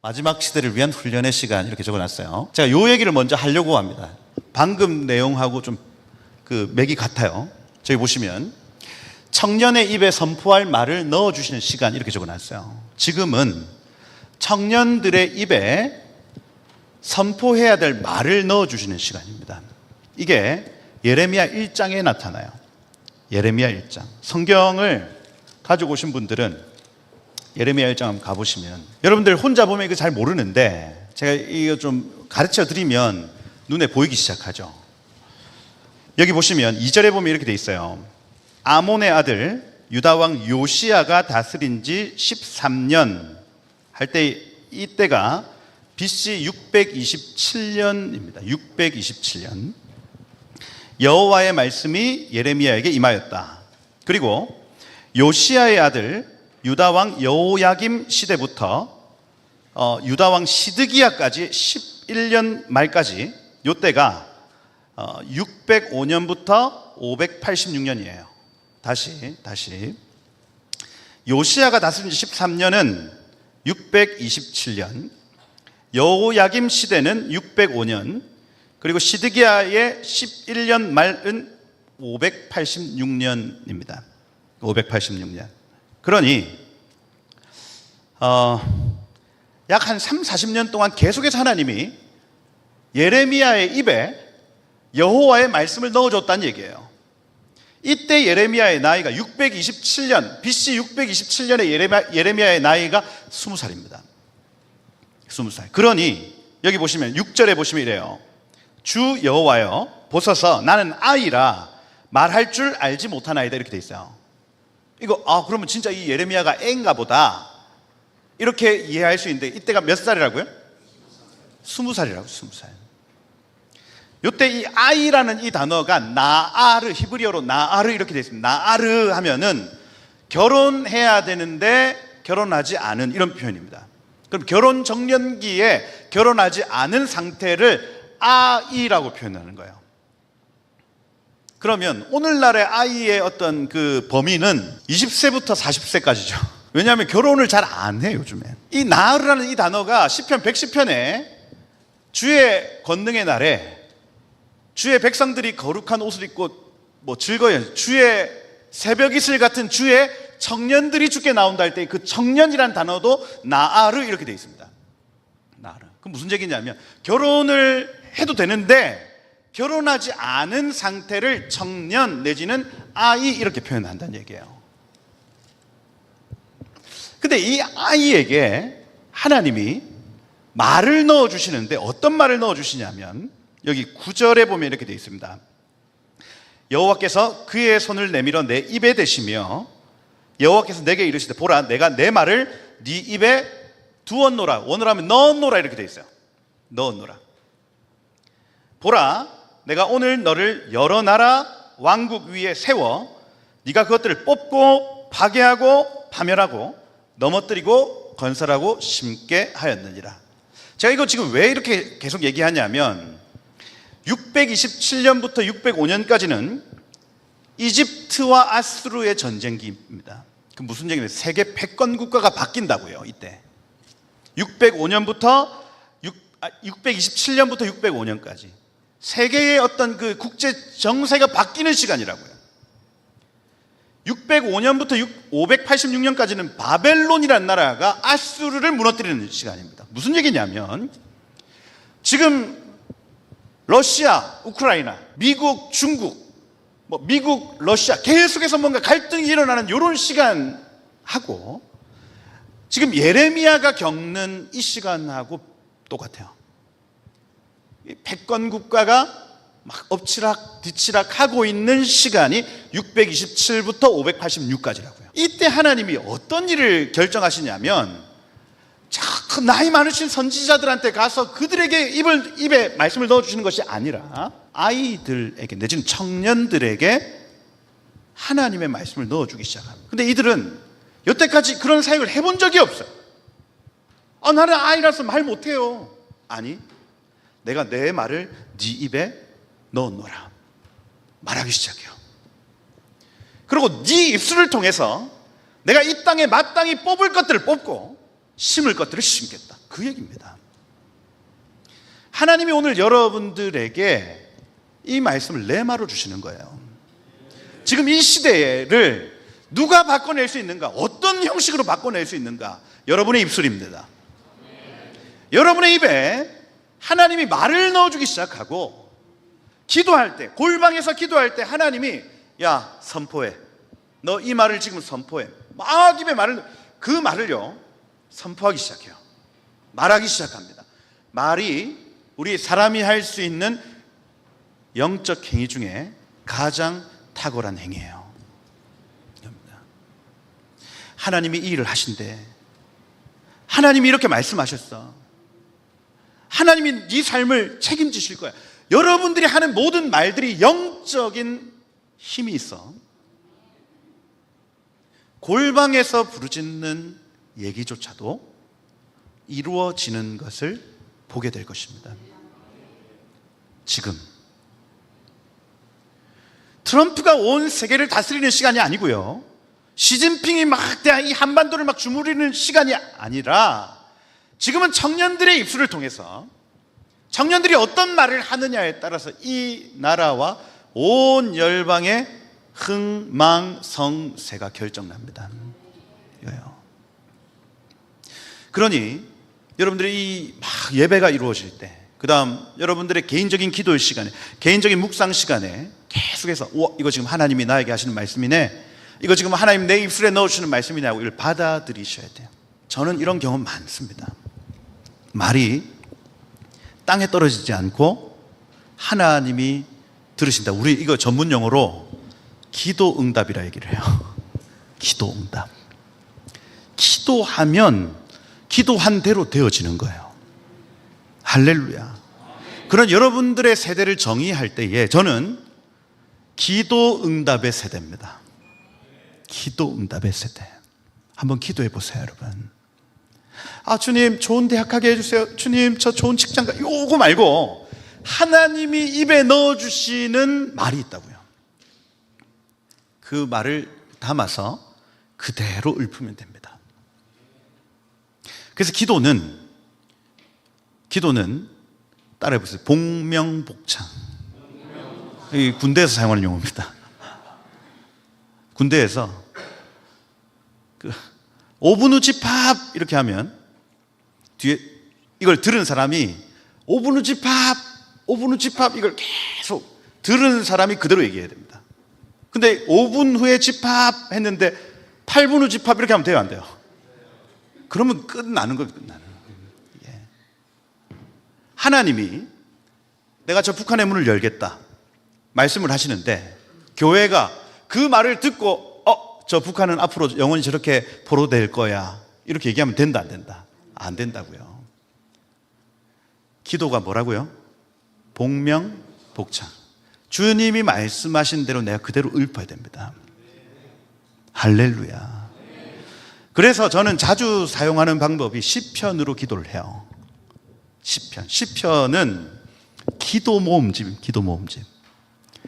마지막 시대를 위한 훈련의 시간 이렇게 적어놨어요. 제가 요 얘기를 먼저 하려고 합니다. 방금 내용하고 좀 맥이 같아요. 저기 보시면 청년의 입에 선포할 말을 넣어주시는 시간 이렇게 적어놨어요. 지금은 청년들의 입에 선포해야 될 말을 넣어주시는 시간입니다. 이게 예레미야 1장에 나타나요. 예레미야 1장. 성경을 가지고 오신 분들은 예레미야 1장 한번 가보시면, 여러분들 혼자 보면 이거 잘 모르는데 제가 이거 좀 가르쳐 드리면 눈에 보이기 시작하죠. 여기 보시면 2절에 보면 이렇게 돼 있어요. 아몬의 아들 유다왕 요시야가 다스린 지 13년 할 때, 이때가 BC 627년입니다. 627년. 여호와의 말씀이 예레미야에게 임하였다. 그리고 요시야의 아들 유다왕 여호야김 시대부터 유다왕 시드기야까지 11년 말까지, 요때가 605년부터 586년이에요. 다시 요시야가 다스린 지 13년은 627년, 여호야김 시대는 605년, 그리고 시드기야의 11년 말은 586년입니다. 586년. 그러니 약 한 30-40년 동안 계속해서 하나님이 예레미야의 입에 여호와의 말씀을 넣어줬다는 얘기예요. 이때 예레미야의 나이가 627년, BC 627년에 예레미야의 나이가 20살입니다. 20살. 그러니 여기 보시면 6절에 보시면 이래요. 주 여호와여 보소서 나는 아이라 말할 줄 알지 못하나이다, 이렇게 돼 있어요. 이거 그러면 진짜 이 예레미야가 애인가 보다 이렇게 이해할 수 있는데, 이때가 몇 살이라고요? 20살이라고. 20살. 요때 이 아이라는 이 단어가 나아르, 히브리어로 나아르 이렇게 되어 있습니다. 나아르 하면은 결혼해야 되는데 결혼하지 않은, 이런 표현입니다. 그럼 결혼 정년기에 결혼하지 않은 상태를 아이라고 표현하는 거예요. 그러면 오늘날의 아이의 어떤 그 범위는 20세부터 40세까지죠. 왜냐하면 결혼을 잘 안 해요, 요즘에. 이 나으르라는 이 단어가 시편 110편에 주의 권능의 날에 주의 백성들이 거룩한 옷을 입고 즐거워요. 주의 새벽 이슬 같은 주의 청년들이 주께 나온다 할 때 그 청년이라는 단어도 나아르 이렇게 되어 있습니다. 나아르. 그럼 무슨 얘기냐면 결혼을 해도 되는데 결혼하지 않은 상태를 청년 내지는 아이 이렇게 표현한다는 얘기예요. 근데 이 아이에게 하나님이 말을 넣어주시는데 어떤 말을 넣어주시냐면 여기 9절에 보면 이렇게 되어 있습니다. 여호와께서 그의 손을 내밀어 내 입에 대시며 여호와께서 내게 이르시되 보라 내가 내 말을 네 입에 두었노라. 원어로 하면 넣었노라 이렇게 되어 있어요. 넣었노라. 보라 내가 오늘 너를 여러 나라 왕국 위에 세워 네가 그것들을 뽑고 파괴하고 파멸하고 넘어뜨리고 건설하고 심게 하였느니라. 제가 이거 지금 왜 이렇게 계속 얘기하냐면 627년부터 605년까지는 이집트와 아수르의 전쟁기입니다. 그 무슨 얘기냐면 세계 패권 국가가 바뀐다고요. 이때 627년부터 605년까지 세계의 어떤 그 국제 정세가 바뀌는 시간이라고요. 605년부터 586년까지는 바벨론이라는 나라가 아수르를 무너뜨리는 시간입니다. 무슨 얘기냐면 지금 러시아, 우크라이나, 미국, 중국, 미국, 러시아 계속해서 뭔가 갈등이 일어나는 이런 시간하고 지금 예레미야가 겪는 이 시간하고 똑같아요. 패권 국가가 막 엎치락 뒤치락 하고 있는 시간이 627부터 586까지라고요. 이때 하나님이 어떤 일을 결정하시냐면 그 나이 많으신 선지자들한테 가서 그들에게 입에 말씀을 넣어주시는 것이 아니라 아이들에게 내지는 청년들에게 하나님의 말씀을 넣어주기 시작합니다. 근데 이들은 여태까지 그런 사역을 해본 적이 없어요. 나는 아이라서 말 못해요. 아니, 내가 내 말을 네 입에 넣어놓으라 말하기 시작해요. 그리고 네 입술을 통해서 내가 이 땅에 마땅히 뽑을 것들을 뽑고 심을 것들을 심겠다. 그 얘기입니다. 하나님이 오늘 여러분들에게 이 말씀을 레마로 주시는 거예요. 지금 이 시대를 누가 바꿔낼 수 있는가? 어떤 형식으로 바꿔낼 수 있는가? 여러분의 입술입니다. 여러분의 입에 하나님이 말을 넣어주기 시작하고, 기도할 때, 골방에서 기도할 때 하나님이 야, 선포해. 너 이 말을 지금 선포해. 막 입에 말을, 그 말을요 선포하기 시작해요. 말하기 시작합니다. 말이 우리 사람이 할 수 있는 영적 행위 중에 가장 탁월한 행위예요. 하나님이 이 일을 하신대. 하나님이 이렇게 말씀하셨어. 하나님이 네 삶을 책임지실 거야. 여러분들이 하는 모든 말들이 영적인 힘이 있어. 골방에서 부르짖는 얘기조차도 이루어지는 것을 보게 될 것입니다. 지금 트럼프가 온 세계를 다스리는 시간이 아니고요, 시진핑이 막 이 한반도를 막 주무르는 시간이 아니라, 지금은 청년들의 입술을 통해서 청년들이 어떤 말을 하느냐에 따라서 이 나라와 온 열방의 흥망성쇠가 결정납니다. 이거요. 그러니 여러분들이 이 막 예배가 이루어질 때, 그 다음 여러분들의 개인적인 기도의 시간에, 개인적인 묵상 시간에 계속해서 이거 지금 하나님이 나에게 하시는 말씀이네, 이거 지금 하나님 내 입술에 넣어주시는 말씀이네 하고 이걸 받아들이셔야 돼요. 저는 이런 경험 많습니다. 말이 땅에 떨어지지 않고 하나님이 들으신다. 우리 이거 전문 용어로 기도 응답이라 얘기를 해요. 기도 응답. 기도하면 기도한 대로 되어지는 거예요. 할렐루야. 그런 여러분들의 세대를 정의할 때에 저는 기도 응답의 세대입니다. 기도 응답의 세대. 한번 기도해 보세요, 여러분. 아, 주님 좋은 대학 가게 해주세요. 주님 저 좋은 직장 가, 요거 말고 하나님이 입에 넣어주시는 말이 있다고요. 그 말을 담아서 그대로 읊으면 됩니다. 그래서 기도는 따라해보세요. 복명복창. 이 군대에서 사용하는 용어입니다. 군대에서 5분 후 집합 이렇게 하면 뒤에 이걸 들은 사람이 5분 후 집합, 5분 후 집합 이걸 계속 들은 사람이 그대로 얘기해야 됩니다. 근데 5분 후에 집합 했는데 8분 후 집합 이렇게 하면 돼요, 안 돼요? 그러면 끝나는 거예요, 끝나는 거예요. 하나님이 내가 저 북한의 문을 열겠다 말씀을 하시는데, 교회가 그 말을 듣고 저 북한은 앞으로 영원히 저렇게 포로될 거야 이렇게 얘기하면 된다, 안 된다? 안 된다고요. 기도가 뭐라고요? 복명복창. 주님이 말씀하신 대로 내가 그대로 읊어야 됩니다. 할렐루야. 그래서 저는 자주 사용하는 방법이 시편으로 기도를 해요. 시편은 기도 모음집.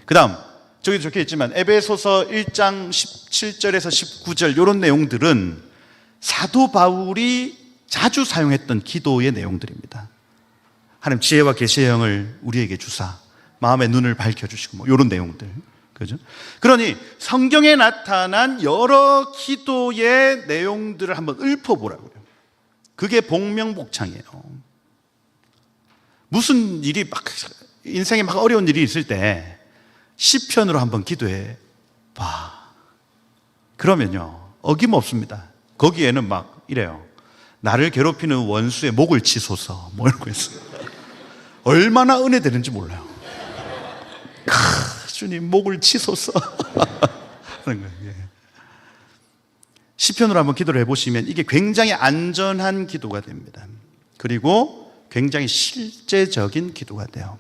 그 다음 저기도 적혀 있지만 에베소서 1장 17절에서 19절 이런 내용들은 사도 바울이 자주 사용했던 기도의 내용들입니다. 하나님 지혜와 계시의 영을 우리에게 주사 마음의 눈을 밝혀주시고 뭐 이런 내용들, 그죠? 그러니 성경에 나타난 여러 기도의 내용들을 한번 읊어보라고요. 그게 복명복창이에요. 무슨 일이 막 인생에 막 어려운 일이 있을 때 시편으로 한번 기도해 봐. 그러면요 어김없습니다. 거기에는 막 이래요. 나를 괴롭히는 원수의 목을 치소서 뭐 이런 거 있어요. 얼마나 은혜되는지 몰라요. 주님 목을 치소서 하는 거예요. 시편으로 한번 기도를 해보시면 이게 굉장히 안전한 기도가 됩니다. 그리고 굉장히 실제적인 기도가 돼요.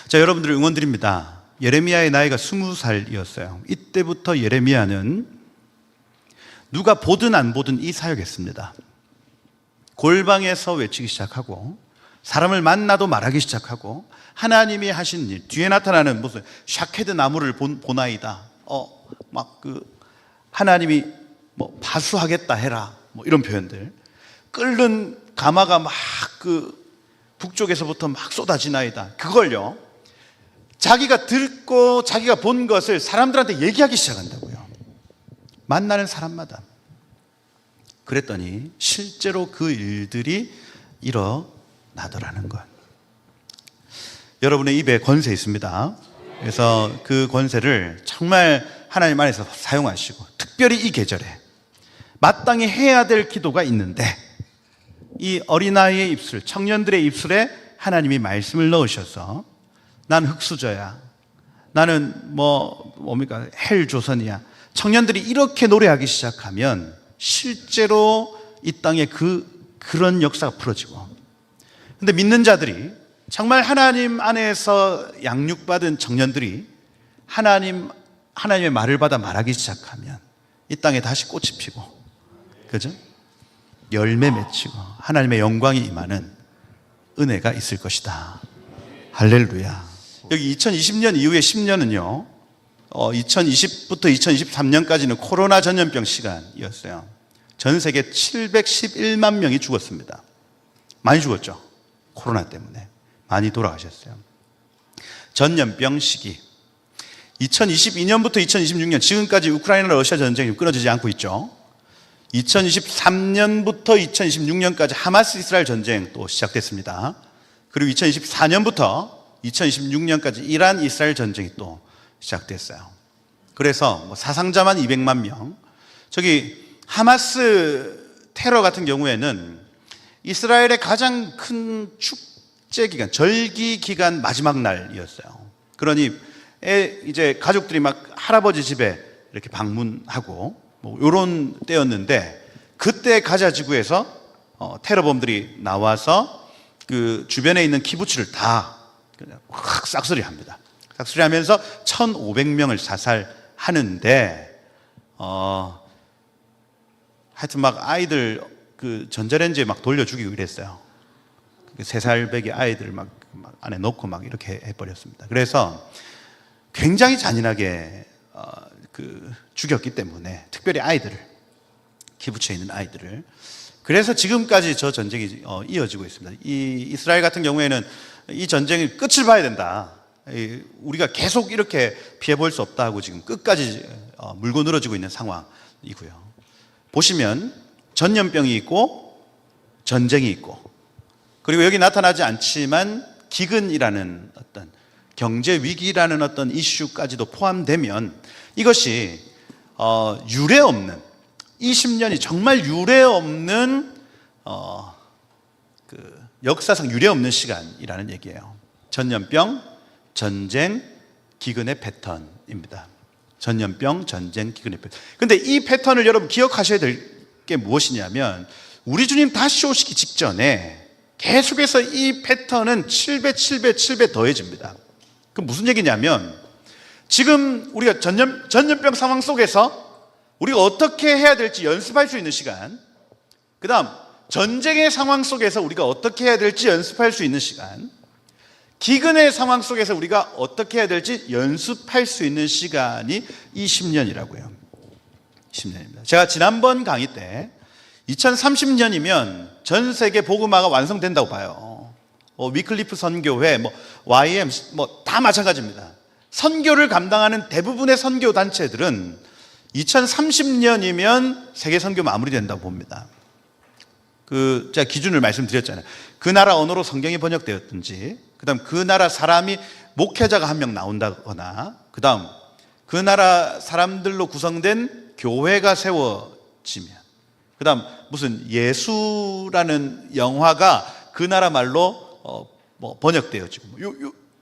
자, 여러분들 응원드립니다. 예레미야의 나이가 20살이었어요. 이때부터 예레미야는 누가 보든 안 보든 이 사역했습니다. 골방에서 외치기 시작하고 사람을 만나도 말하기 시작하고 하나님이 하신 일, 뒤에 나타나는 무슨 샤케드 나무를 보나이다. 하나님이 뭐 파수하겠다 해라. 뭐 이런 표현들. 끓는 가마가 막 북쪽에서부터 막 쏟아지나이다. 그걸요, 자기가 듣고 자기가 본 것을 사람들한테 얘기하기 시작한다고요. 만나는 사람마다. 그랬더니 실제로 그 일들이 일어나더라는 것. 여러분의 입에 권세 있습니다. 그래서 그 권세를 정말 하나님 안에서 사용하시고, 특별히 이 계절에 마땅히 해야 될 기도가 있는데, 이 어린아이의 입술, 청년들의 입술에 하나님이 말씀을 넣으셔서 난 흙수저야, 나는 뭡니까 헬조선이야, 청년들이 이렇게 노래하기 시작하면 실제로 이 땅에 그런 역사가 풀어지고, 근데 믿는 자들이, 정말 하나님 안에서 양육받은 청년들이 하나님의 말을 받아 말하기 시작하면 이 땅에 다시 꽃이 피고, 그죠? 열매 맺히고 하나님의 영광이 임하는 은혜가 있을 것이다. 할렐루야. 여기 2020년 이후에 10년은요, 2020부터 2023년까지는 코로나 전염병 시간이었어요. 전 세계 711만 명이 죽었습니다. 많이 죽었죠. 코로나 때문에 많이 돌아가셨어요. 전염병 시기, 2022년부터 2026년 지금까지 우크라이나 러시아 전쟁이 끊어지지 않고 있죠. 2023년부터 2026년까지 하마스 이스라엘 전쟁 또 시작됐습니다. 그리고 2024년부터 2026년까지 이란 이스라엘 전쟁이 또 시작됐어요. 그래서 사상자만 200만 명. 저기 하마스 테러 같은 경우에는 이스라엘의 가장 큰 축제 기간, 절기 기간 마지막 날이었어요. 그러니 이제 가족들이 막 할아버지 집에 이렇게 방문하고 이런 때였는데, 그때 가자 지구에서 테러범들이 나와서 그 주변에 있는 키부츠를 다 확 싹쓸이합니다. 싹쓸이하면서 1,500명을 사살하는데, 하여튼 막 아이들 그 전자레인지에 막 돌려 죽이고 이랬어요. 3살배기 아이들 막 안에 넣고 막 이렇게 해버렸습니다. 그래서 굉장히 잔인하게 죽였기 때문에, 특별히 아이들을, 키부츠에 있는 아이들을. 그래서 지금까지 저 전쟁이 이어지고 있습니다. 이 이스라엘 같은 경우에는 이 전쟁이 끝을 봐야 된다, 우리가 계속 이렇게 피해볼 수 없다 하고 지금 끝까지 물고 늘어지고 있는 상황이고요. 보시면 전염병이 있고 전쟁이 있고, 그리고 여기 나타나지 않지만 기근이라는 어떤 경제 위기라는 어떤 이슈까지도 포함되면, 이것이 유례 없는, 20년이 정말 유례 없는 역사상 유례 없는 시간이라는 얘기예요. 전염병, 전쟁, 기근의 패턴입니다. 전염병, 전쟁, 기근의 패턴. 근데 이 패턴을 여러분 기억하셔야 될 게 무엇이냐면, 우리 주님 다시 오시기 직전에 계속해서 이 패턴은 7배, 7배, 7배 더해집니다. 그 무슨 얘기냐면, 지금 우리가 전염병 상황 속에서 우리가 어떻게 해야 될지 연습할 수 있는 시간, 그 다음 전쟁의 상황 속에서 우리가 어떻게 해야 될지 연습할 수 있는 시간, 기근의 상황 속에서 우리가 어떻게 해야 될지 연습할 수 있는 시간이 이 10년이라고요. 10년입니다. 제가 지난번 강의 때 2030년이면 전 세계 복음화가 완성된다고 봐요. 위클리프 선교회, YM, 다 마찬가지입니다. 선교를 감당하는 대부분의 선교 단체들은 2030년이면 세계 선교 마무리된다고 봅니다. 제가 기준을 말씀드렸잖아요. 그 나라 언어로 성경이 번역되었든지, 그 다음 그 나라 사람이 목회자가 한 명 나온다거나, 그 다음 그 나라 사람들로 구성된 교회가 세워지면, 그 다음 무슨 예수라는 영화가 그 나라 말로 번역되어지고,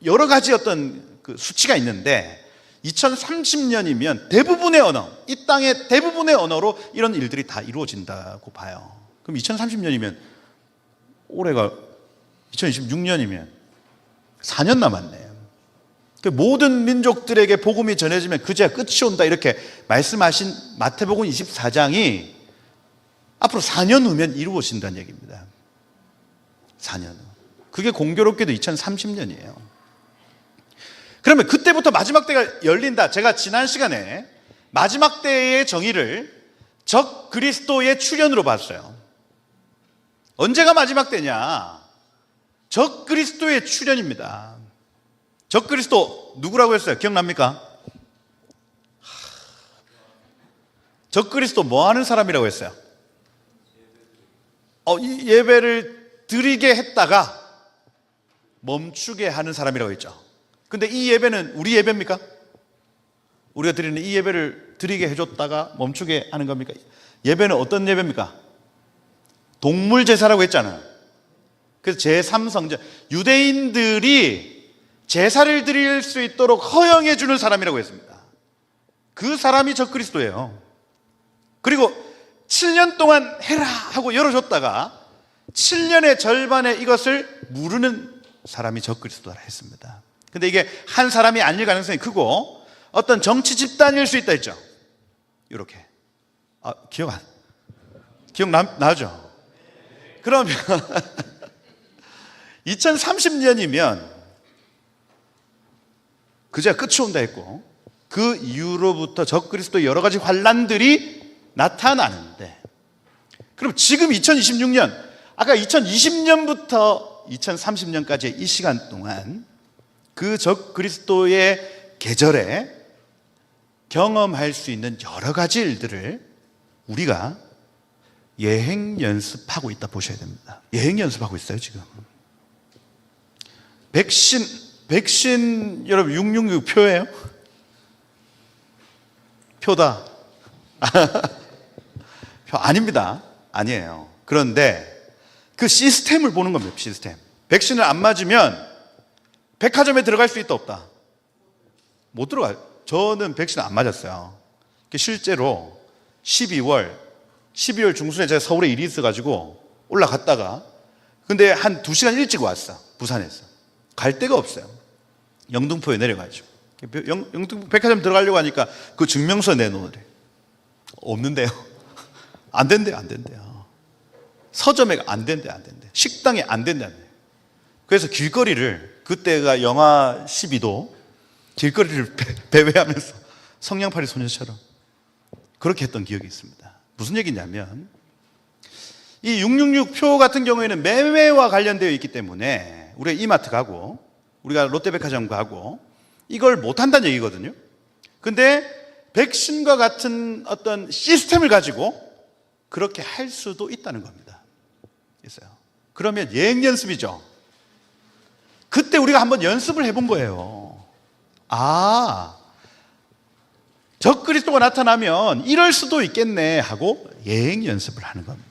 여러 가지 어떤 그 수치가 있는데, 2030년이면 대부분의 언어, 이 땅의 대부분의 언어로 이런 일들이 다 이루어진다고 봐요. 그럼 2030년이면 올해가 2026년이면 4년 남았네요. 모든 민족들에게 복음이 전해지면 그제야 끝이 온다, 이렇게 말씀하신 마태복음 24장이 앞으로 4년 후면 이루어진다는 얘기입니다. 4년 후. 그게 공교롭게도 2030년이에요. 그러면 그때부터 마지막 때가 열린다. 제가 지난 시간에 마지막 때의 정의를 적 그리스도의 출현으로 봤어요. 언제가 마지막 때냐? 적그리스도의 출현입니다. 적그리스도 누구라고 했어요? 기억납니까? 적그리스도 뭐 하는 사람이라고 했어요? 이 예배를 드리게 했다가 멈추게 하는 사람이라고 했죠. 근데 이 예배는 우리 예배입니까? 우리가 드리는 이 예배를 드리게 해줬다가 멈추게 하는 겁니까? 예배는 어떤 예배입니까? 동물 제사라고 했잖아요. 그래서 제3성전, 유대인들이 제사를 드릴 수 있도록 허용해 주는 사람이라고 했습니다. 그 사람이 적그리스도예요. 그리고 7년 동안 해라 하고 열어줬다가 7년의 절반에 이것을 무르는 사람이 적그리스도라 했습니다. 근데 이게 한 사람이 아닐 가능성이 크고 어떤 정치 집단일 수 있다 했죠. 이렇게. 기억나죠? 그러면 2030년이면 그제야 끝이 온다 했고 그 이후로부터 적그리스도의 여러 가지 환란들이 나타나는데, 그럼 지금 2026년, 아까 2020년부터 2030년까지의 이 시간 동안 그 적그리스도의 계절에 경험할 수 있는 여러 가지 일들을 우리가 예행 연습하고 있다 보셔야 됩니다. 예행 연습하고 있어요 지금. 백신 여러분 666 표예요? 표다. 표 아닙니다. 아니에요. 그런데 그 시스템을 보는 겁니다. 시스템. 백신을 안 맞으면 백화점에 들어갈 수 있다 없다? 못 들어가요. 저는 백신을 안 맞았어요. 실제로 12월 중순에 제가 서울에 일이 있어가지고 올라갔다가 근데 한 2시간 일찍 왔어. 부산에서. 갈 데가 없어요. 영등포에 내려가지고. 영등포 백화점 들어가려고 하니까 그 증명서 내놓으래. 없는데요. 안 된대요. 서점에 안 된대요. 식당에 안 된대요. 그래서 길거리를, 그때가 영하 12도, 길거리를 배회하면서 성냥팔이 소녀처럼 그렇게 했던 기억이 있습니다. 무슨 얘기냐면 이 666표 같은 경우에는 매매와 관련되어 있기 때문에 우리가 이마트 가고 우리가 롯데백화점 가고 이걸 못한다는 얘기거든요. 근데 백신과 같은 어떤 시스템을 가지고 그렇게 할 수도 있다는 겁니다. 있어요. 그러면 예행 연습이죠. 그때 우리가 한번 연습을 해본 거예요. 적그리스도가 나타나면 이럴 수도 있겠네 하고 예행 연습을 하는 겁니다.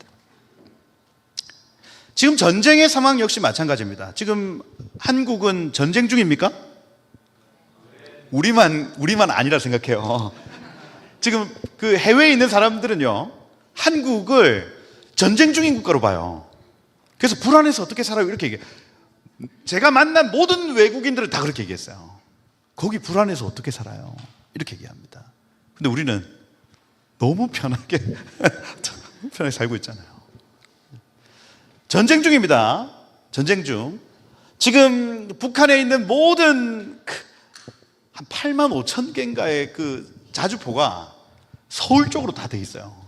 지금 전쟁의 상황 역시 마찬가지입니다. 지금 한국은 전쟁 중입니까? 우리만 아니라 생각해요. 지금 그 해외에 있는 사람들은요, 한국을 전쟁 중인 국가로 봐요. 그래서 불안해서 어떻게 살아요? 이렇게 얘기해요. 제가 만난 모든 외국인들은 다 그렇게 얘기했어요. 거기 불안해서 어떻게 살아요? 이렇게 얘기합니다. 근데 우리는 너무 편하게 살고 있잖아요. 전쟁 중입니다. 전쟁 중. 지금 북한에 있는 모든 한 8만 5천 개인가의 그 자주포가 서울 쪽으로 다 돼 있어요.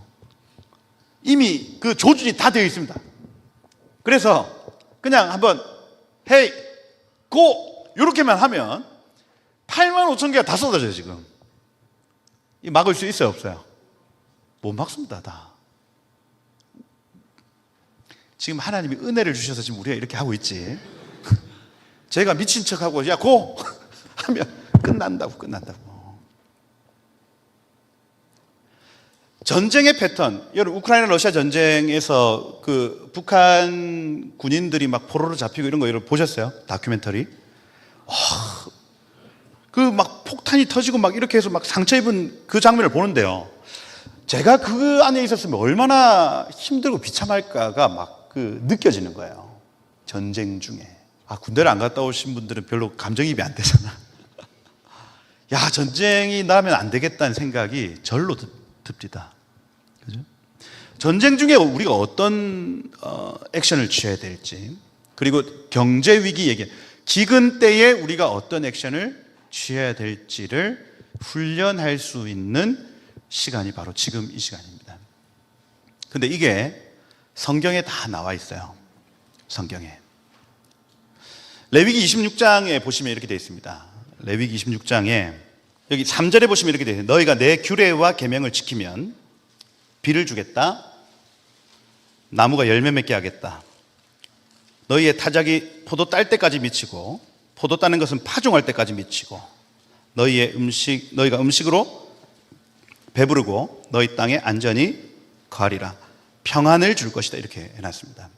이미 그 조준이 다 되어 있습니다. 그래서 그냥 한번 헤이 고 이렇게만 하면 8만 5천 개가 다 쏟아져요. 지금 이 막을 수 있어요 없어요? 못 막습니다. 다. 지금 하나님이 은혜를 주셔서 지금 우리가 이렇게 하고 있지. 제가 미친 척하고 야 고 하면 끝난다고. 전쟁의 패턴, 여러분 우크라이나 러시아 전쟁에서 그 북한 군인들이 막 포로로 잡히고 이런 거 여러분 보셨어요? 다큐멘터리. 그 막 폭탄이 터지고 막 이렇게 해서 막 상처 입은 그 장면을 보는데요. 제가 그 안에 있었으면 얼마나 힘들고 비참할까가 막 그 느껴지는 거예요. 전쟁 중에. 군대를 안 갔다 오신 분들은 별로 감정이입이 안 되잖아. 야, 전쟁이 나면 안 되겠다는 생각이 절로 듭니다. 그죠? 전쟁 중에 우리가 어떤 액션을 취해야 될지, 그리고 경제 위기 얘기, 기근 때에 우리가 어떤 액션을 취해야 될지를 훈련할 수 있는 시간이 바로 지금 이 시간입니다. 근데 이게 성경에 다 나와 있어요. 성경에. 레위기 26장에 보시면 이렇게 되어 있습니다. 레위기 26장에 여기 3절에 보시면 이렇게 되어 있어요. 너희가 내 규례와 계명을 지키면 비를 주겠다. 나무가 열매 맺게 하겠다. 너희의 타작이 포도 딸 때까지 미치고 포도 따는 것은 파종할 때까지 미치고 너희가 음식으로 배부르고 너희 땅에 안전히 거하리라. 평안을 줄 것이다. 이렇게 해놨습니다.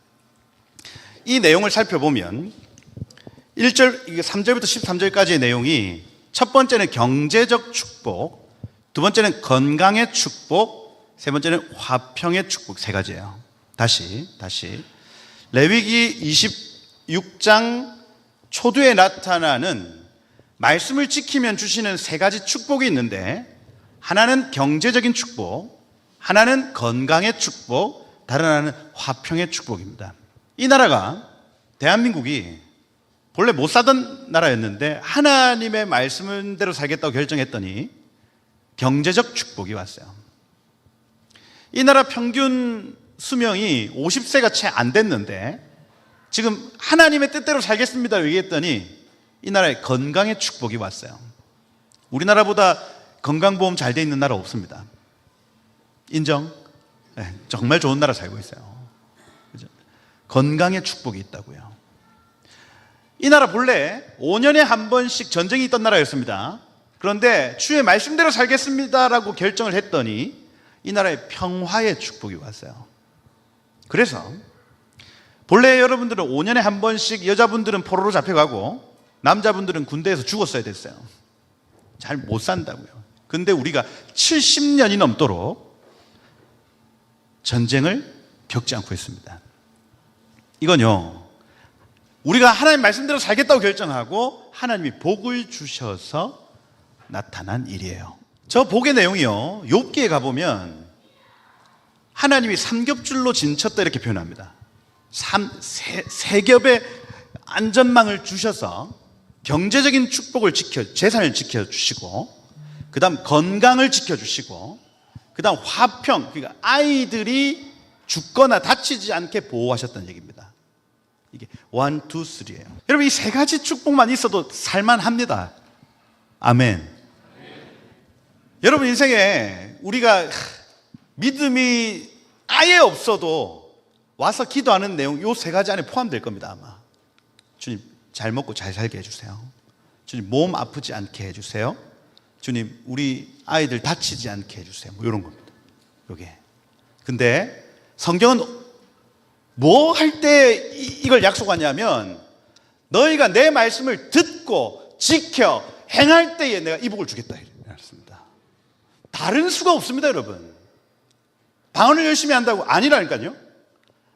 이 내용을 살펴보면 1절, 3절부터 13절까지의 내용이 첫 번째는 경제적 축복, 두 번째는 건강의 축복, 세 번째는 화평의 축복, 세 가지예요. 다시 레위기 26장 초두에 나타나는 말씀을 지키면 주시는 세 가지 축복이 있는데, 하나는 경제적인 축복, 하나는 건강의 축복, 다른 하나는 화평의 축복입니다. 이 나라가, 대한민국이 본래 못 사던 나라였는데 하나님의 말씀대로 살겠다고 결정했더니 경제적 축복이 왔어요. 이 나라 평균 수명이 50세가 채 안 됐는데 지금 하나님의 뜻대로 살겠습니다 얘기했더니 이 나라에 건강의 축복이 왔어요. 우리나라보다 건강보험 잘 돼 있는 나라 없습니다. 인정? 네, 정말 좋은 나라 살고 있어요. 그죠? 건강의 축복이 있다고요. 이 나라 본래 5년에 한 번씩 전쟁이 있던 나라였습니다. 그런데 주의 말씀대로 살겠습니다라고 결정을 했더니 이 나라에 평화의 축복이 왔어요. 그래서 본래 여러분들은 5년에 한 번씩 여자분들은 포로로 잡혀가고 남자분들은 군대에서 죽었어야 됐어요. 잘 못 산다고요. 근데 우리가 70년이 넘도록 전쟁을 겪지 않고 있습니다. 이건요, 우리가 하나님 말씀대로 살겠다고 결정하고 하나님이 복을 주셔서 나타난 일이에요. 저 복의 내용이요, 욥기에 가보면 하나님이 삼겹줄로 진쳤다 이렇게 표현합니다. 세 겹의 안전망을 주셔서 경제적인 축복을 재산을 지켜주시고, 그 다음 건강을 지켜주시고, 그 다음 화평, 그러니까 아이들이 죽거나 다치지 않게 보호하셨다는 얘기입니다. 이게 1, 2, 3예요. 여러분, 이 세 가지 축복만 있어도 살만합니다. 아멘. 여러분, 인생에 우리가 믿음이 아예 없어도 와서 기도하는 내용, 이 세 가지 안에 포함될 겁니다. 아마 주님, 잘 먹고 잘 살게 해주세요. 주님, 몸 아프지 않게 해주세요. 주님, 우리 아이들 다치지 않게 해주세요. 뭐 이런 겁니다. 요게. 근데 성경은 뭐 할 때 이걸 약속하냐면, 너희가 내 말씀을 듣고 지켜 행할 때에 내가 이 복을 주겠다 이랬습니다. 다른 수가 없습니다. 여러분, 방언을 열심히 한다고 아니라니까요.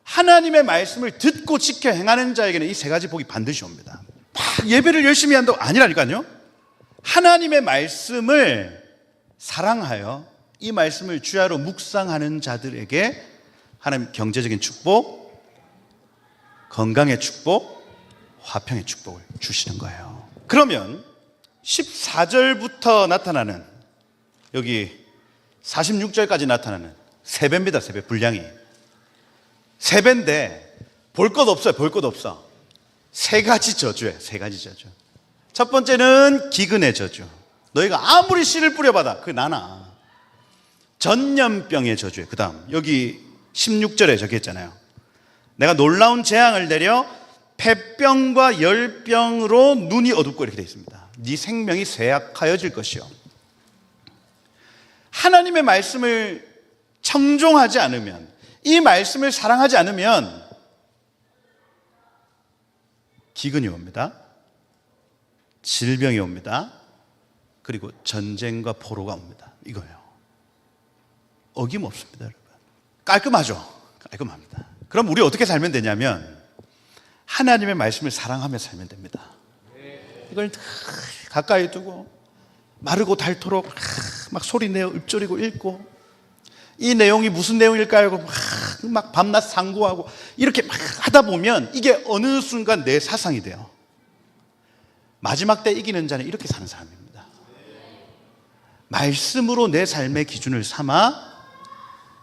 하나님의 말씀을 듣고 지켜 행하는 자에게는 이 세 가지 복이 반드시 옵니다. 예배를 열심히 한다고 아니라니까요. 하나님의 말씀을 사랑하여 이 말씀을 주야로 묵상하는 자들에게 하나님 경제적인 축복, 건강의 축복, 화평의 축복을 주시는 거예요. 그러면 14절부터 나타나는, 여기 46절까지 나타나는 세 배입니다. 세 배, 분량이 세 배인데 볼 것 없어요. 볼 것 없어. 세 가지 저주예요. 세 가지 저주. 첫 번째는 기근의 저주. 너희가 아무리 씨를 뿌려받아 그게 나나. 전염병의 저주예요. 그 다음 여기 16절에 적혀있잖아요. 내가 놀라운 재앙을 내려 폐병과 열병으로 눈이 어둡고 이렇게 되어 있습니다. 네 생명이 쇠약하여질 것이요. 하나님의 말씀을 청종하지 않으면, 이 말씀을 사랑하지 않으면 기근이 옵니다. 질병이 옵니다. 그리고 전쟁과 포로가 옵니다. 이거예요. 어김없습니다, 여러분. 깔끔하죠? 깔끔합니다. 그럼 우리 어떻게 살면 되냐면 하나님의 말씀을 사랑하며 살면 됩니다. 이걸 가까이 두고 마르고 닳도록 막 소리내어 읊조리고 읽고, 이 내용이 무슨 내용일까요? 막 밤낮 상고하고 이렇게 막 하다 보면 이게 어느 순간 내 사상이 돼요. 마지막 때 이기는 자는 이렇게 사는 사람입니다. 말씀으로 내 삶의 기준을 삼아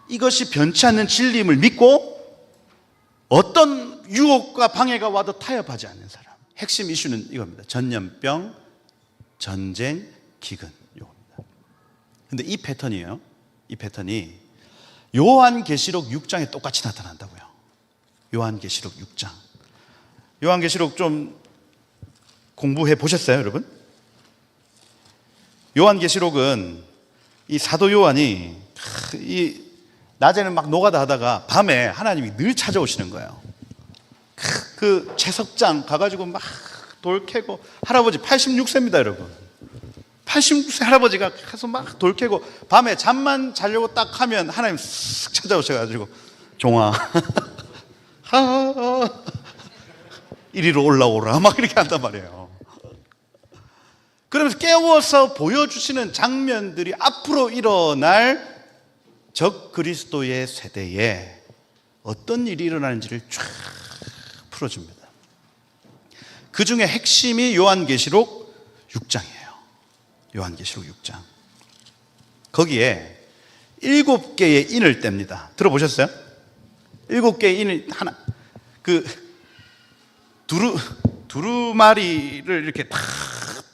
이것이 변치 않는 진리임을 믿고 어떤 유혹과 방해가 와도 타협하지 않는 사람. 핵심 이슈는 이겁니다. 전염병, 전쟁, 기근. 요겁니다. 근데 이 패턴이에요. 이 패턴이 요한계시록 6장에 똑같이 나타난다고요. 요한계시록 6장. 요한계시록 좀 공부해 보셨어요, 여러분? 요한계시록은 이 사도 요한이 이 낮에는 막 노가다 하다가 밤에 하나님이 늘 찾아오시는 거예요. 그 채석장 가가지고 막 돌 캐고, 할아버지 86세입니다, 여러분. 86세 할아버지가 가서 막 돌 캐고 밤에 잠만 자려고 딱 하면 하나님 쓱 찾아오셔가지고 종아 이리로 올라오라 막 이렇게 한단 말이에요. 그러면서 깨워서 보여주시는 장면들이 앞으로 일어날 적 그리스도의 세대에 어떤 일이 일어나는지를 쫙 풀어줍니다. 그 중에 핵심이 요한계시록 6장이에요. 요한계시록 6장. 거기에 7개의 인을 뗍니다. 들어보셨어요? 7개의 인을 하나, 두루마리를 이렇게 탁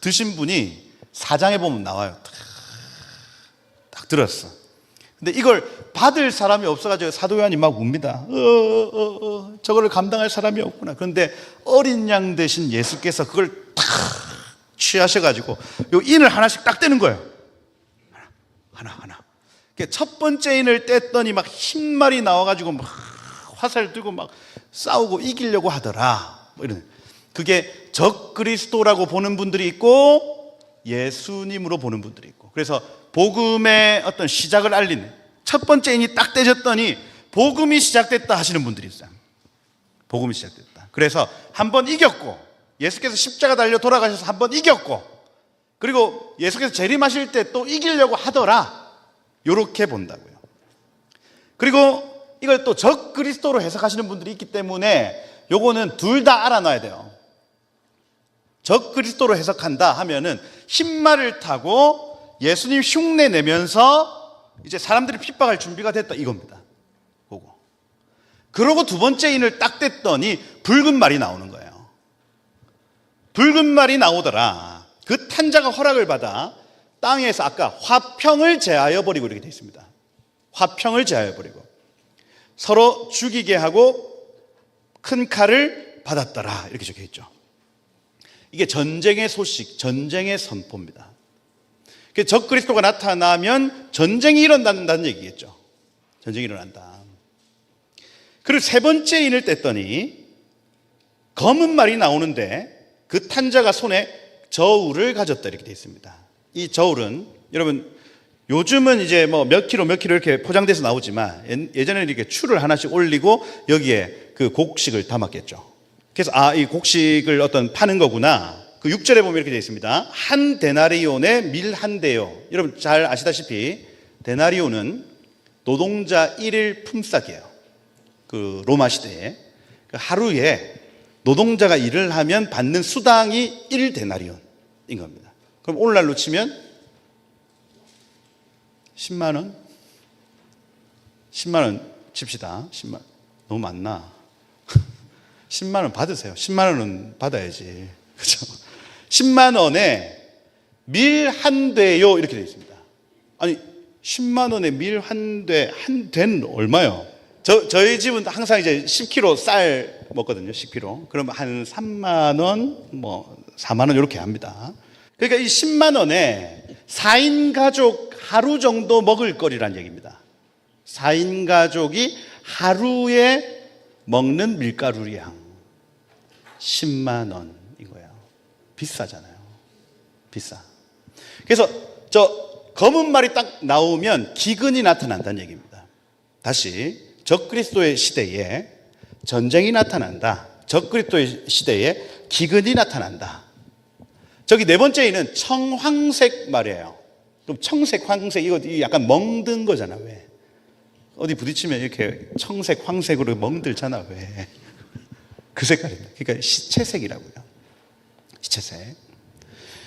드신 분이 4장에 보면 나와요. 딱 들었어. 근데 이걸 받을 사람이 없어가지고 사도 요한이 막 웁니다. 저거를 감당할 사람이 없구나. 그런데 어린 양 대신 예수께서 그걸 탁 취하셔가지고 요 인을 하나씩 딱 떼는 거예요. 하나. 첫 번째 인을 뗐더니 막 흰말이 나와가지고 막 화살 들고 막 싸우고 이기려고 하더라. 뭐 이런. 그게 적 그리스도라고 보는 분들이 있고 예수님으로 보는 분들이 있고. 그래서 복음의 어떤 시작을 알리는 첫 번째 인이 딱 떼졌더니 복음이 시작됐다 하시는 분들이 있어요. 복음이 시작됐다. 그래서 한번 이겼고, 예수께서 십자가 달려 돌아가셔서 한번 이겼고, 그리고 예수께서 재림하실 때 또 이기려고 하더라. 요렇게 본다고요. 그리고 이걸 또 적 그리스도로 해석하시는 분들이 있기 때문에 요거는 둘 다 알아놔야 돼요. 적 그리스도로 해석한다 하면은 흰말을 타고 예수님 흉내 내면서 이제 사람들이 핍박할 준비가 됐다 이겁니다. 그거. 그러고 두 번째 인을 딱 뗐더니 붉은 말이 나오는 거예요. 붉은 말이 나오더라. 그 탄자가 허락을 받아 땅에서 아까 화평을 제하여 버리고 이렇게 되어 있습니다. 화평을 제하여 버리고 서로 죽이게 하고 큰 칼을 받았더라 이렇게 적혀 있죠. 이게 전쟁의 소식, 전쟁의 선포입니다. 적 그리스도가 나타나면 전쟁이 일어난다는 얘기겠죠. 전쟁이 일어난다. 그리고 세 번째 인을 뗐더니 검은 말이 나오는데 그 탄자가 손에 저울을 가졌다 이렇게 되어 있습니다. 이 저울은 여러분 요즘은 이제 뭐 몇 킬로 이렇게 포장돼서 나오지만 예전에는 이렇게 추를 하나씩 올리고 여기에 그 곡식을 담았겠죠. 그래서 이 곡식을 어떤 파는 거구나. 그 6절에 보면 이렇게 되어 있습니다. 한 데나리온에 밀 한 대요. 여러분 잘 아시다시피 데나리온은 노동자 1일 품삯이에요. 그 로마 시대에 하루에 노동자가 일을 하면 받는 수당이 1데나리온인 겁니다. 그럼 오늘날로 치면 10만 원? 10만 원 칩시다. 10만 너무 많나? 10만 원 받으세요. 10만 원은 받아야지. 그렇죠? 10만 원에 밀 한 대요 이렇게 되어 있습니다. 아니 10만 원에 밀 한 대, 한 대는 얼마요? 저희 집은 항상 이제 10kg 쌀 먹거든요. 10kg. 그러면 한 3만 원, 뭐 4만 원 이렇게 합니다. 그러니까 이 10만 원에 4인 가족 하루 정도 먹을 거리란 얘기입니다. 4인 가족이 하루에 먹는 밀가루량 10만 원인 거예요. 비싸잖아요. 비싸. 그래서 저 검은 말이 딱 나오면 기근이 나타난다는 얘기입니다. 다시 적그리스도의 시대에 전쟁이 나타난다. 적그리스도의 시대에 기근이 나타난다. 저기 네 번째에는 청황색 말이에요. 그럼 청색, 황색 이거 약간 멍든 거잖아. 왜? 어디 부딪히면 이렇게 청색, 황색으로 멍들잖아. 왜? 그 색깔입니다. 그러니까 시체색이라고요. 시체색.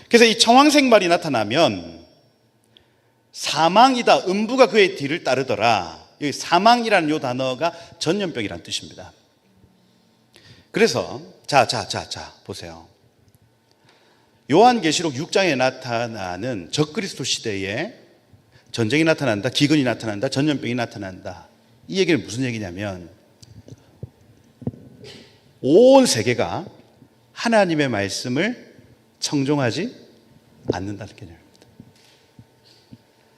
그래서 이 청황색 말이 나타나면 사망이다. 음부가 그의 뒤를 따르더라. 여기 사망이라는 이 단어가 전염병이라는 뜻입니다. 그래서 자 보세요. 요한계시록 6장에 나타나는 적그리스도 시대에 전쟁이 나타난다, 기근이 나타난다, 전염병이 나타난다. 이 얘기는 무슨 얘기냐면 온 세계가 하나님의 말씀을 청종하지 않는다는 개념입니다.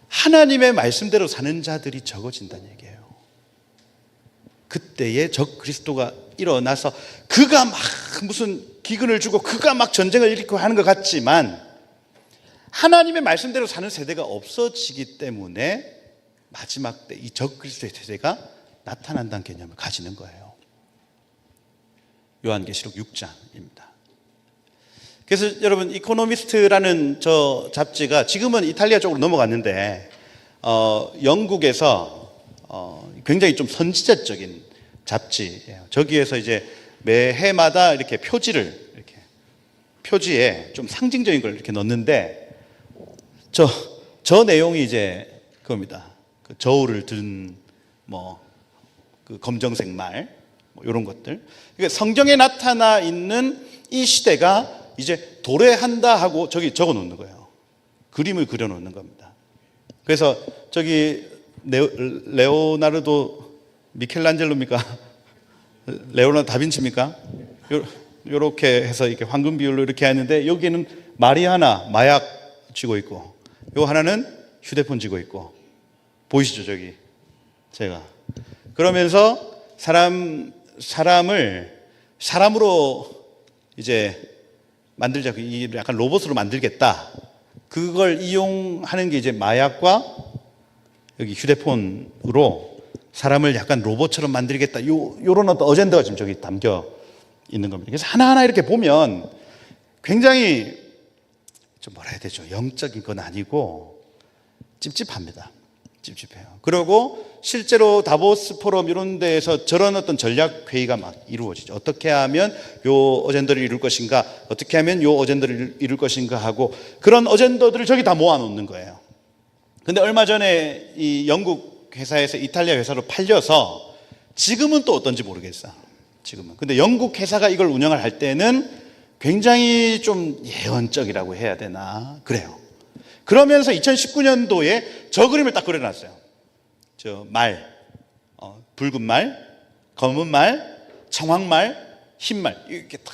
하나님의 말씀대로 사는 자들이 적어진다는 얘기예요. 그때에 적그리스도가 일어나서 그가 막 무슨 기근을 주고 그가 막 전쟁을 일으키고 하는 것 같지만 하나님의 말씀대로 사는 세대가 없어지기 때문에 마지막 때 이 적그리스도의 세대가 나타난다는 개념을 가지는 거예요. 요한계시록 6장입니다. 그래서 여러분 이코노미스트라는 저 잡지가 지금은 이탈리아 쪽으로 넘어갔는데 영국에서 굉장히 좀 선지자적인 잡지예요. 저기에서 이제 매해마다 이렇게 표지에 좀 상징적인 걸 이렇게 넣는데 저 내용이 이제 그겁니다. 그 저울을 든 그 검정색 말 이런 것들. 그러니까 성경에 나타나 있는 이 시대가 이제 도래한다 하고 저기 적어 놓는 거예요. 그림을 그려 놓는 겁니다. 그래서 저기 레오나르도 미켈란젤로입니까? 레오나르도 다빈치입니까? 요렇게 해서 이렇게 황금 비율로 이렇게 하는데 여기는 말이 하나 마약 쥐고 있고 요 하나는 휴대폰 쥐고 있고 보이시죠 저기 제가 그러면서 사람을 사람으로 이제 만들자 약간 로봇으로 만들겠다 그걸 이용하는 게 이제 마약과 여기 휴대폰으로 사람을 약간 로봇처럼 만들겠다 요런 어떤 어젠다가 지금 저기 담겨 있는 겁니다. 그래서 하나하나 이렇게 보면 굉장히 좀 뭐라 해야 되죠? 영적인 건 아니고 찝찝합니다. 찝찝해요. 그리고 실제로 다보스 포럼 이런 데에서 저런 어떤 전략 회의가 막 이루어지죠. 어떻게 하면 요 어젠더를 이룰 것인가, 어떻게 하면 요 어젠더를 이룰 것인가 하고 그런 어젠더들을 저기 다 모아놓는 거예요. 근데 얼마 전에 이 영국 회사에서 이탈리아 회사로 팔려서 지금은 또 어떤지 모르겠어. 지금은. 근데 영국 회사가 이걸 운영을 할 때는 굉장히 좀 예언적이라고 해야 되나 그래요. 그러면서 2019년도에 저 그림을 딱 그려놨어요. 저 말, 붉은 말, 검은 말, 청황말, 흰말 이렇게 딱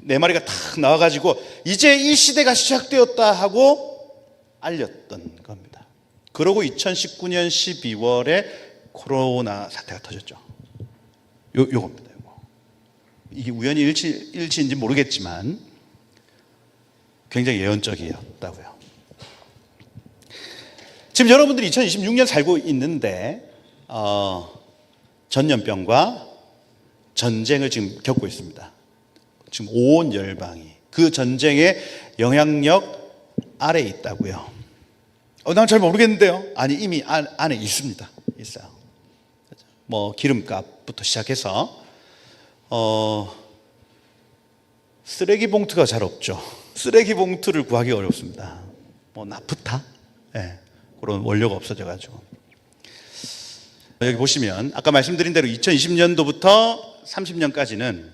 네 마리가 딱 나와가지고 이제 이 시대가 시작되었다 하고 알렸던 겁니다. 그러고 2019년 12월에 코로나 사태가 터졌죠. 요겁니다. 이게 우연히 일치인지 모르겠지만 굉장히 예언적이었다고요. 지금 여러분들이 2026년 살고 있는데 전염병과 전쟁을 지금 겪고 있습니다. 지금 온 열방이 그 전쟁의 영향력 아래에 있다고요. 난 잘 모르겠는데요. 아니 이미 안에 있습니다. 있어요. 뭐 기름값부터 시작해서 쓰레기 봉투가 잘 없죠. 쓰레기 봉투를 구하기 어렵습니다. 뭐 나프타? 네, 그런 원료가 없어져가지고. 여기 보시면 아까 말씀드린 대로 2020년도부터 30년까지는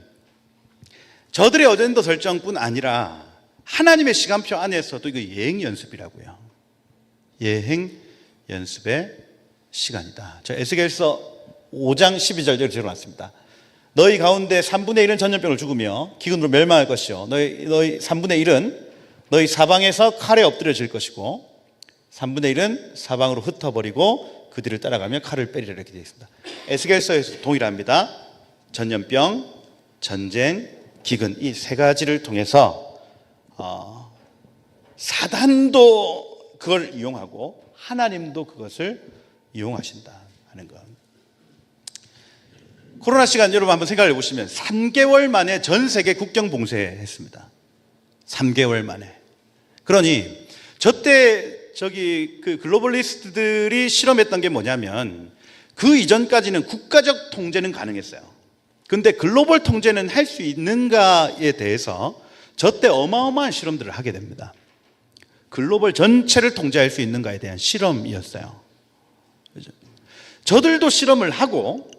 저들의 어젠더 설정뿐 아니라 하나님의 시간표 안에서도 이거 예행 연습이라고요. 예행 연습의 시간이다. 저 에스겔서 5장 12절대로 적어놨습니다. 너희 가운데 3분의 1은 전염병을 죽으며 기근으로 멸망할 것이요 너희 3분의 1은 너희 사방에서 칼에 엎드려질 것이고 3분의 1은 사방으로 흩어버리고 그 뒤를 따라가며 칼을 빼리라 이렇게 되어 있습니다. 에스겔서에서 동일합니다. 전염병, 전쟁, 기근 이 세 가지를 통해서 사단도 그걸 이용하고 하나님도 그것을 이용하신다 하는 것. 코로나 시간 여러분 한번 생각해 보시면 3개월 만에 전 세계 국경 봉쇄했습니다. 3개월 만에. 그러니 저때 그 글로벌리스트들이 실험했던 게 뭐냐면 그 이전까지는 국가적 통제는 가능했어요. 근데 글로벌 통제는 할 수 있는가에 대해서 저때 어마어마한 실험들을 하게 됩니다. 글로벌 전체를 통제할 수 있는가에 대한 실험이었어요. 저들도 실험을 하고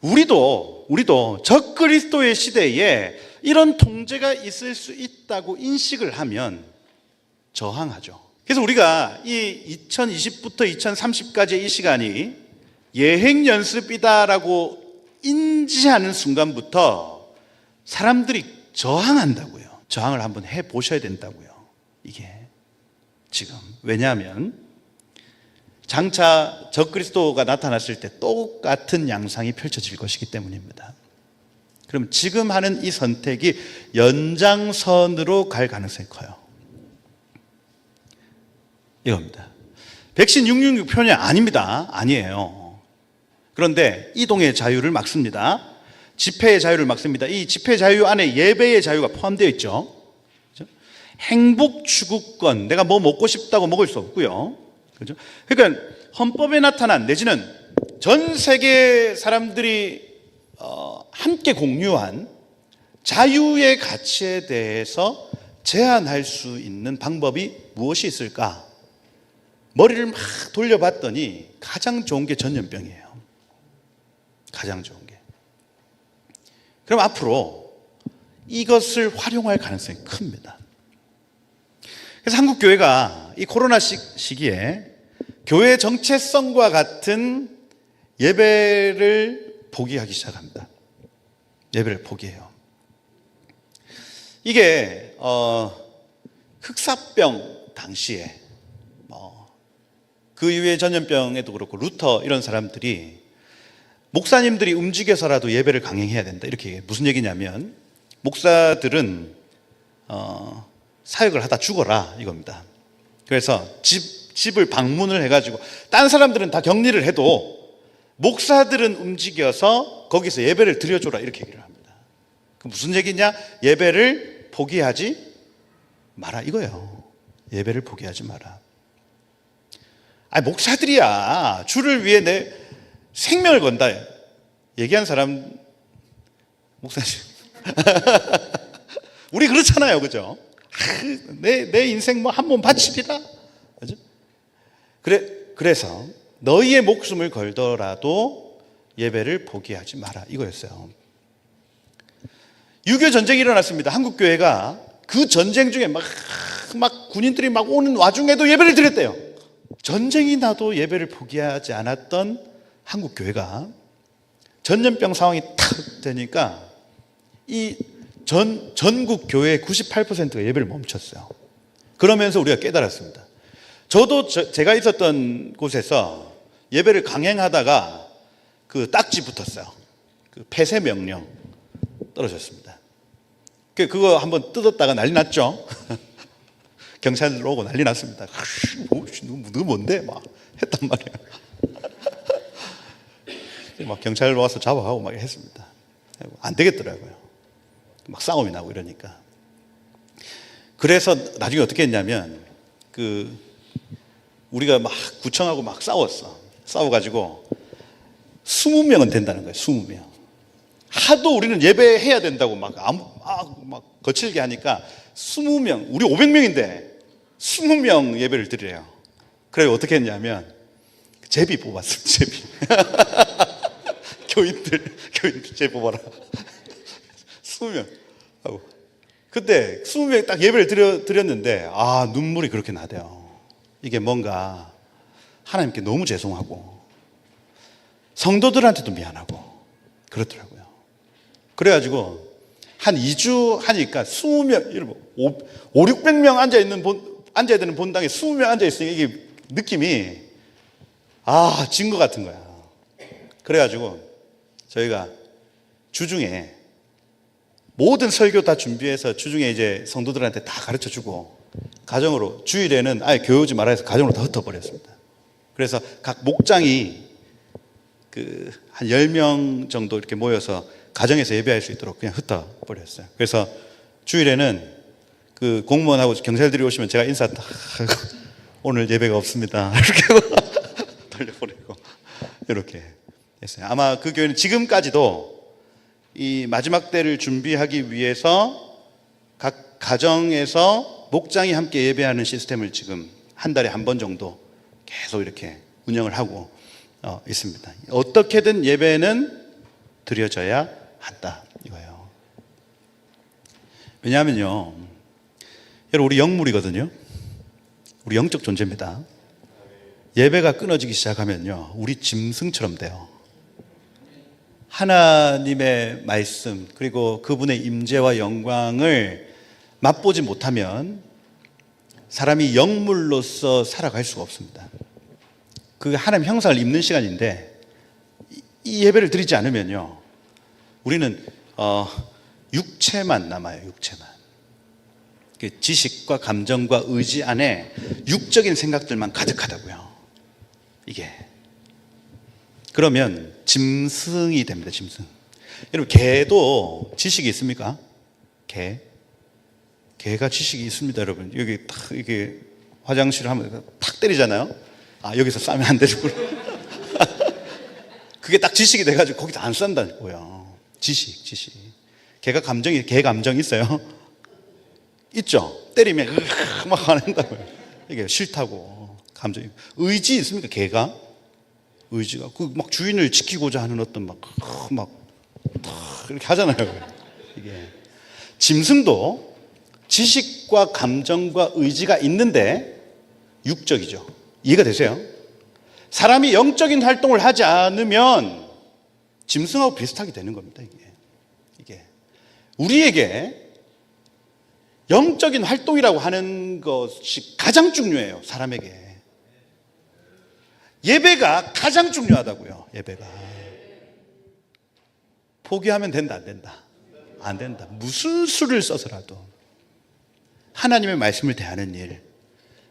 우리도 적그리스도의 시대에 이런 통제가 있을 수 있다고 인식을 하면 저항하죠. 그래서 우리가 이 2020부터 2030까지의 이 시간이 예행 연습이다라고 인지하는 순간부터 사람들이 저항한다고요. 저항을 한번 해보셔야 된다고요. 이게 지금 왜냐하면 장차 적그리스도가 나타났을 때 똑같은 양상이 펼쳐질 것이기 때문입니다. 그럼 지금 하는 이 선택이 연장선으로 갈 가능성이 커요. 이겁니다. 백신 666 편이 아닙니다. 아니에요. 그런데 이동의 자유를 막습니다. 집회의 자유를 막습니다. 이 집회 자유 안에 예배의 자유가 포함되어 있죠. 그렇죠? 행복 추구권, 내가 뭐 먹고 싶다고 먹을 수 없고요. 그렇죠? 그러니까 헌법에 나타난 내지는 전 세계 사람들이 함께 공유한 자유의 가치에 대해서 제한할 수 있는 방법이 무엇이 있을까? 머리를 막 돌려봤더니 가장 좋은 게 전염병이에요. 가장 좋은 게. 그럼 앞으로 이것을 활용할 가능성이 큽니다. 그래서 한국 교회가 이 코로나 시기에 교회 정체성과 같은 예배를 포기하기 시작합니다. 예배를 포기해요. 이게 흑사병 당시에 그 이후에 전염병에도 그렇고 루터 이런 사람들이 목사님들이 움직여서라도 예배를 강행해야 된다 이렇게 얘기해요. 무슨 얘기냐면 목사들은 사역을 하다 죽어라 이겁니다. 그래서 집을 방문을 해가지고 딴 사람들은 다 격리를 해도 목사들은 움직여서 거기서 예배를 드려줘라 이렇게 얘기를 합니다. 그 무슨 얘기냐? 예배를 포기하지 마라 이거예요. 예배를 포기하지 마라. 아니 목사들이야 주를 위해 내 생명을 건다 얘기한 사람 목사님 우리 그렇잖아요, 그죠? 내 인생 뭐 한 몸 바치리라, 그죠? 그래서 너희의 목숨을 걸더라도 예배를 포기하지 마라 이거였어요. 6.25 전쟁이 일어났습니다. 한국 교회가 그 전쟁 중에 막 군인들이 막 오는 와중에도 예배를 드렸대요. 전쟁이 나도 예배를 포기하지 않았던 한국 교회가 전염병 상황이 탁 되니까 이 전국 교회의 98%가 예배를 멈췄어요. 그러면서 우리가 깨달았습니다. 저도 제가 있었던 곳에서 예배를 강행하다가 그 딱지 붙었어요. 그 폐쇄 명령 떨어졌습니다. 그거 한번 뜯었다가 난리 났죠. 경찰들 오고 난리 났습니다. 너 뭔데? 막 했단 말이에요. 막 경찰 와서 잡아가고 막 했습니다. 안 되겠더라고요. 막 싸움이 나고 이러니까. 그래서 나중에 어떻게 했냐면 우리가 막 구청하고 막 싸워가지고 20명은 된다는 거예요. 20명. 하도 우리는 예배해야 된다고 막 거칠게 하니까 20명, 우리 500명인데 20명 예배를 드려요. 그래 어떻게 했냐면 제비 뽑았어요. 제비. 교인들 제비 뽑아라. 20명 하고. 그때 20명 딱 예배를 드렸는데 눈물이 그렇게 나대요. 이게 뭔가 하나님께 너무 죄송하고 성도들한테도 미안하고 그렇더라고요. 그래가지고 한 2주 하니까 20명, 5, 600명 앉아야 되는 본당에 20명 앉아있으니까 이게 느낌이 진 것 같은 거야. 그래가지고 저희가 주중에 모든 설교 다 준비해서 주중에 이제 성도들한테 다 가르쳐주고 가정으로 주일에는 아예 교회 오지 말아 해서 가정으로 다 흩어버렸습니다. 그래서 각 목장이 한 10명 정도 이렇게 모여서 가정에서 예배할 수 있도록 그냥 흩어버렸어요. 그래서 주일에는 그 공무원하고 경찰들이 오시면 제가 인사 딱 하고 오늘 예배가 없습니다. 이렇게 돌려보내고 이렇게 했어요. 아마 그 교회는 지금까지도 이 마지막 때를 준비하기 위해서 각 가정에서 목장이 함께 예배하는 시스템을 지금 한 달에 한 번 정도 계속 이렇게 운영을 하고 있습니다. 어떻게든 예배는 드려져야 한다 이거예요. 왜냐하면요, 여러분 우리 영물이거든요. 우리 영적 존재입니다. 예배가 끊어지기 시작하면요, 우리 짐승처럼 돼요. 하나님의 말씀 그리고 그분의 임재와 영광을 맛보지 못하면 사람이 영물로서 살아갈 수가 없습니다. 그 하나님 형상을 입는 시간인데 이 예배를 드리지 않으면요, 우리는 육체만 남아요. 육체만. 지식과 감정과 의지 안에 육적인 생각들만 가득하다고요. 이게 그러면 짐승이 됩니다. 짐승. 여러분 개도 지식이 있습니까? 개가 지식이 있습니다. 여러분 여기 탁 이게 화장실 하면 탁 때리잖아요. 아 여기서 싸면 안 되는구나. 그게 딱 지식이 돼가지고 거기다 안 싼다고요. 지식. 개 감정 있어요? 있죠. 때리면 막 화낸다고요. 이게 싫다고 감정이. 의지 있습니까? 개가 의지가 막 주인을 지키고자 하는 어떤 막 이렇게 하잖아요. 이게 짐승도 지식과 감정과 의지가 있는데 육적이죠. 이해가 되세요? 사람이 영적인 활동을 하지 않으면 짐승하고 비슷하게 되는 겁니다. 이게 우리에게 영적인 활동이라고 하는 것이 가장 중요해요. 사람에게 예배가 가장 중요하다고요. 예배가 포기하면 된다 안 된다? 안 된다. 무슨 수를 써서라도 하나님의 말씀을 대하는 일,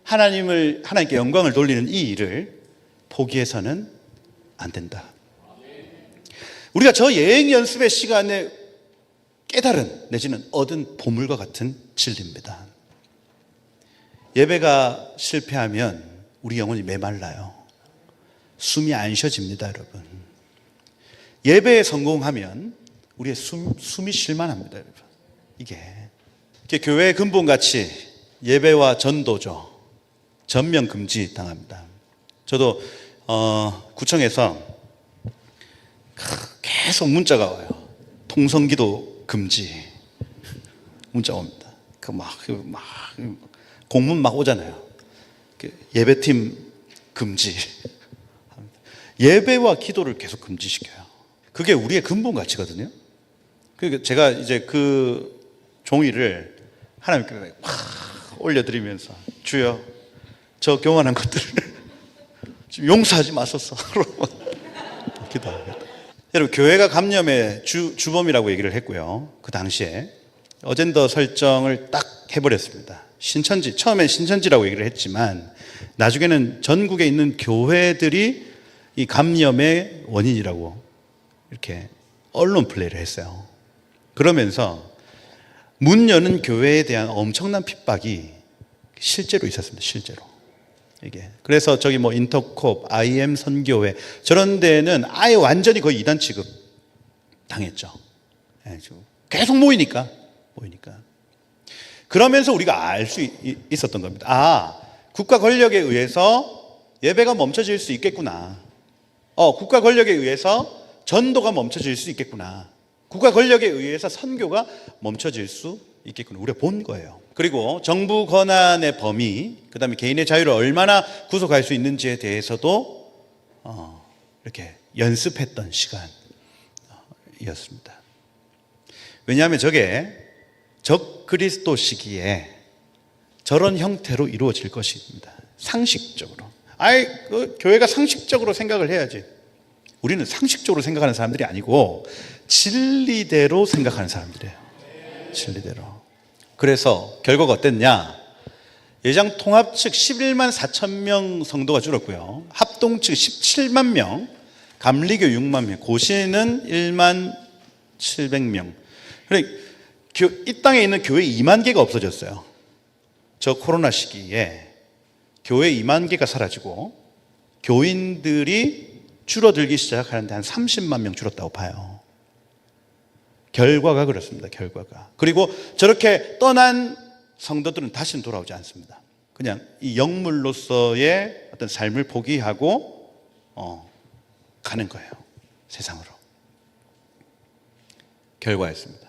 하나님께 영광을 돌리는 이 일을 포기해서는 안 된다. 우리가 저 예행 연습의 시간에 깨달은 내지는 얻은 보물과 같은 진리입니다. 예배가 실패하면 우리 영혼이 메말라요. 숨이 안 쉬어집니다, 여러분. 예배에 성공하면 우리의 숨이 쉴만합니다, 여러분. 이게 교회의 근본같이 예배와 전도죠. 전면 금지 당합니다. 저도 구청에서 계속 문자가 와요. 통성기도 금지 문자 옵니다. 공문 막 오잖아요. 예배팀 금지. 예배와 기도를 계속 금지시켜요. 그게 우리의 근본 가치거든요. 그러니까 제가 이제 그 종이를 하나님께 확 올려드리면서 주여 저 교만한 것들을 좀 용서하지 마소서. 기도합니다. 여러분 교회가 감염의 주범이라고 얘기를 했고요. 그 당시에 어젠더 설정을 딱 해버렸습니다. 신천지, 처음엔 신천지라고 얘기를 했지만 나중에는 전국에 있는 교회들이 이 감염의 원인이라고 이렇게 언론 플레이를 했어요. 그러면서 문 여는 교회에 대한 엄청난 핍박이 실제로 있었습니다. 실제로. 이게. 그래서 저기 인터콥, IM 선교회 저런 데는 아예 완전히 거의 이단 취급 당했죠. 계속 모이니까. 그러면서 우리가 알 수 있었던 겁니다. 아, 국가 권력에 의해서 예배가 멈춰질 수 있겠구나. 국가 권력에 의해서 전도가 멈춰질 수 있겠구나. 국가 권력에 의해서 선교가 멈춰질 수 있겠구나. 우리가 본 거예요. 그리고 정부 권한의 범위, 그 다음에 개인의 자유를 얼마나 구속할 수 있는지에 대해서도 이렇게 연습했던 시간이었습니다. 왜냐하면 저게 적그리스도 시기에 저런 형태로 이루어질 것입니다. 상식적으로. 교회가 상식적으로 생각을 해야지. 우리는 상식적으로 생각하는 사람들이 아니고 진리대로 생각하는 사람들이에요. 진리대로. 그래서 결과가 어땠냐? 예장 통합 측 11만 4천 명 성도가 줄었고요. 합동 측 17만 명, 감리교 6만 명, 고신은 1만 700명. 이 땅에 있는 교회 2만 개가 없어졌어요. 저 코로나 시기에 교회 2만 개가 사라지고 교인들이 줄어들기 시작하는데 한 30만 명 줄었다고 봐요. 결과가 그렇습니다. 결과가. 그리고 저렇게 떠난 성도들은 다시는 돌아오지 않습니다. 그냥 이 영물로서의 어떤 삶을 포기하고 가는 거예요. 세상으로. 결과였습니다.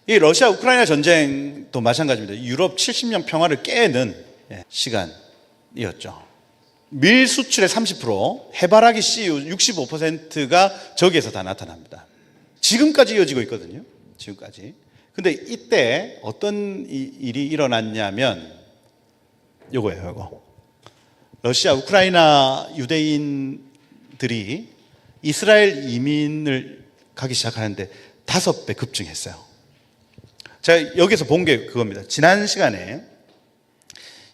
이 러시아 우크라이나 전쟁도 마찬가지입니다. 유럽 70년 평화를 깨는 시간이었죠. 밀 수출의 30%, 해바라기 씨유 65%가 저기에서 다 나타납니다. 지금까지 이어지고 있거든요. 지금까지. 근데 이때 어떤 일이 일어났냐면 요거예요, 요거. 러시아 우크라이나 유대인들이 이스라엘 이민을 가기 시작하는데 5배 급증했어요. 제가 여기서 본 게 그겁니다. 지난 시간에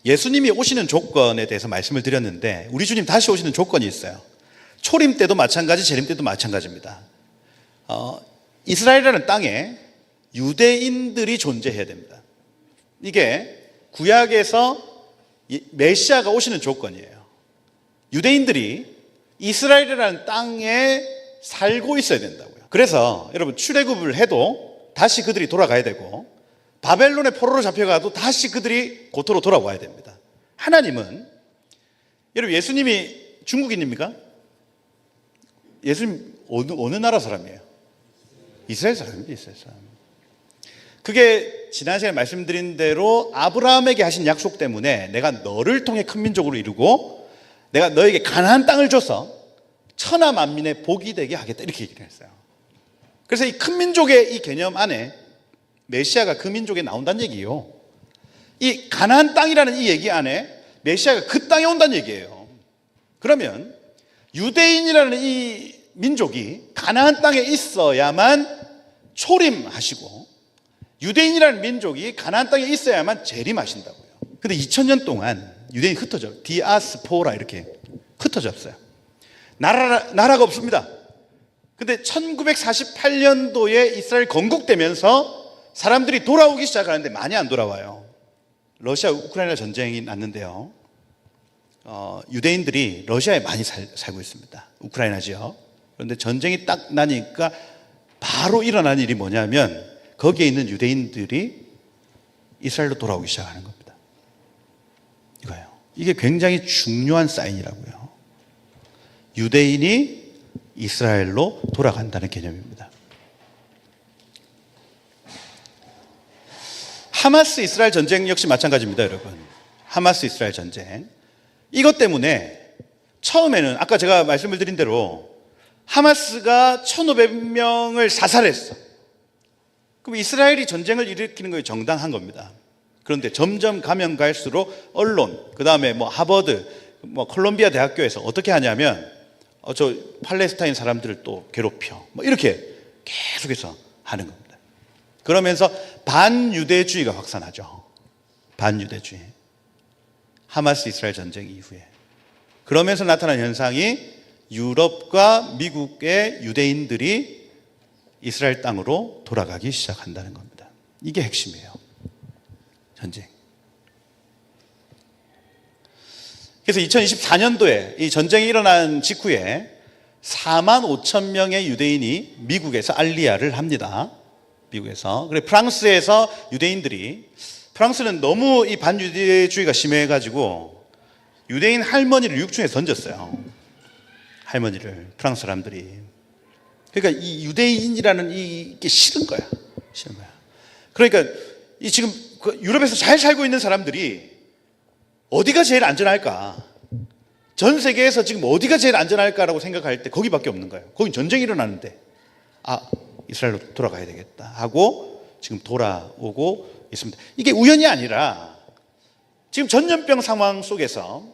예수님이 오시는 조건에 대해서 말씀을 드렸는데 우리 주님 다시 오시는 조건이 있어요. 초림 때도 마찬가지, 재림 때도 마찬가지입니다. 이스라엘이라는 땅에 유대인들이 존재해야 됩니다. 이게 구약에서 메시아가 오시는 조건이에요. 유대인들이 이스라엘이라는 땅에 살고 있어야 된다고요. 그래서 여러분 출애굽을 해도 다시 그들이 돌아가야 되고 바벨론의 포로로 잡혀가도 다시 그들이 고토로 돌아와야 됩니다. 하나님은 여러분 예수님이 중국인입니까? 예수님 어느 나라 사람이에요? 이스라엘 사람입니다. 이스라엘 사람. 그게 지난 시간에 말씀드린 대로 아브라함에게 하신 약속 때문에 내가 너를 통해 큰 민족으로 이루고 내가 너에게 가나안 땅을 줘서 천하 만민의 복이 되게 하겠다 이렇게 얘기를 했어요. 그래서 이 큰 민족의 이 개념 안에 메시아가 그 민족에 나온다는 얘기예요. 이 가나안 땅이라는 이 얘기 안에 메시아가 그 땅에 온다는 얘기예요. 그러면 유대인이라는 이 민족이 가나안 땅에 있어야만 초림하시고 유대인이라는 민족이 가나안 땅에 있어야만 재림하신다고요. 근데 2000년 동안 유대인이 흩어져 디아스포라 이렇게 흩어졌어요. 나라가 없습니다. 근데 1948년도에 이스라엘 건국되면서 사람들이 돌아오기 시작하는데 많이 안 돌아와요. 러시아 우크라이나 전쟁이 났는데요. 유대인들이 러시아에 많이 살고 있습니다. 우크라이나 지역. 그런데 전쟁이 딱 나니까 바로 일어난 일이 뭐냐면 거기에 있는 유대인들이 이스라엘로 돌아오기 시작하는 겁니다. 이거예요. 이게 굉장히 중요한 사인이라고요. 유대인이 이스라엘로 돌아간다는 개념입니다. 하마스 이스라엘 전쟁 역시 마찬가지입니다, 여러분. 하마스 이스라엘 전쟁. 이것 때문에 처음에는 아까 제가 말씀을 드린 대로 하마스가 1,500명을 사살했어. 그럼 이스라엘이 전쟁을 일으키는 것이 정당한 겁니다. 그런데 점점 가면 갈수록 언론, 그 다음에 하버드, 콜롬비아 대학교에서 어떻게 하냐면 저 팔레스타인 사람들을 또 괴롭혀. 이렇게 계속해서 하는 겁니다. 그러면서 반유대주의가 확산하죠. 반유대주의. 하마스 이스라엘 전쟁 이후에. 그러면서 나타난 현상이 유럽과 미국의 유대인들이 이스라엘 땅으로 돌아가기 시작한다는 겁니다. 이게 핵심이에요. 전쟁. 그래서 2024년도에 이 전쟁이 일어난 직후에 4만 5천 명의 유대인이 미국에서 알리야를 합니다. 미국에서. 그래 프랑스에서 유대인들이 프랑스는 너무 이 반유대주의가 심해가지고 유대인 할머니를 육중에 던졌어요. 할머니를 프랑스 사람들이. 그러니까 이 유대인이라는 이게 싫은 거야. 싫은 거야. 그러니까 이 지금 유럽에서 잘 살고 있는 사람들이 어디가 제일 안전할까? 전 세계에서 지금 어디가 제일 안전할까라고 생각할 때 거기밖에 없는 거예요. 거긴 전쟁이 일어나는데 이스라엘로 돌아가야 되겠다 하고 지금 돌아오고 있습니다. 이게 우연이 아니라 지금 전염병 상황 속에서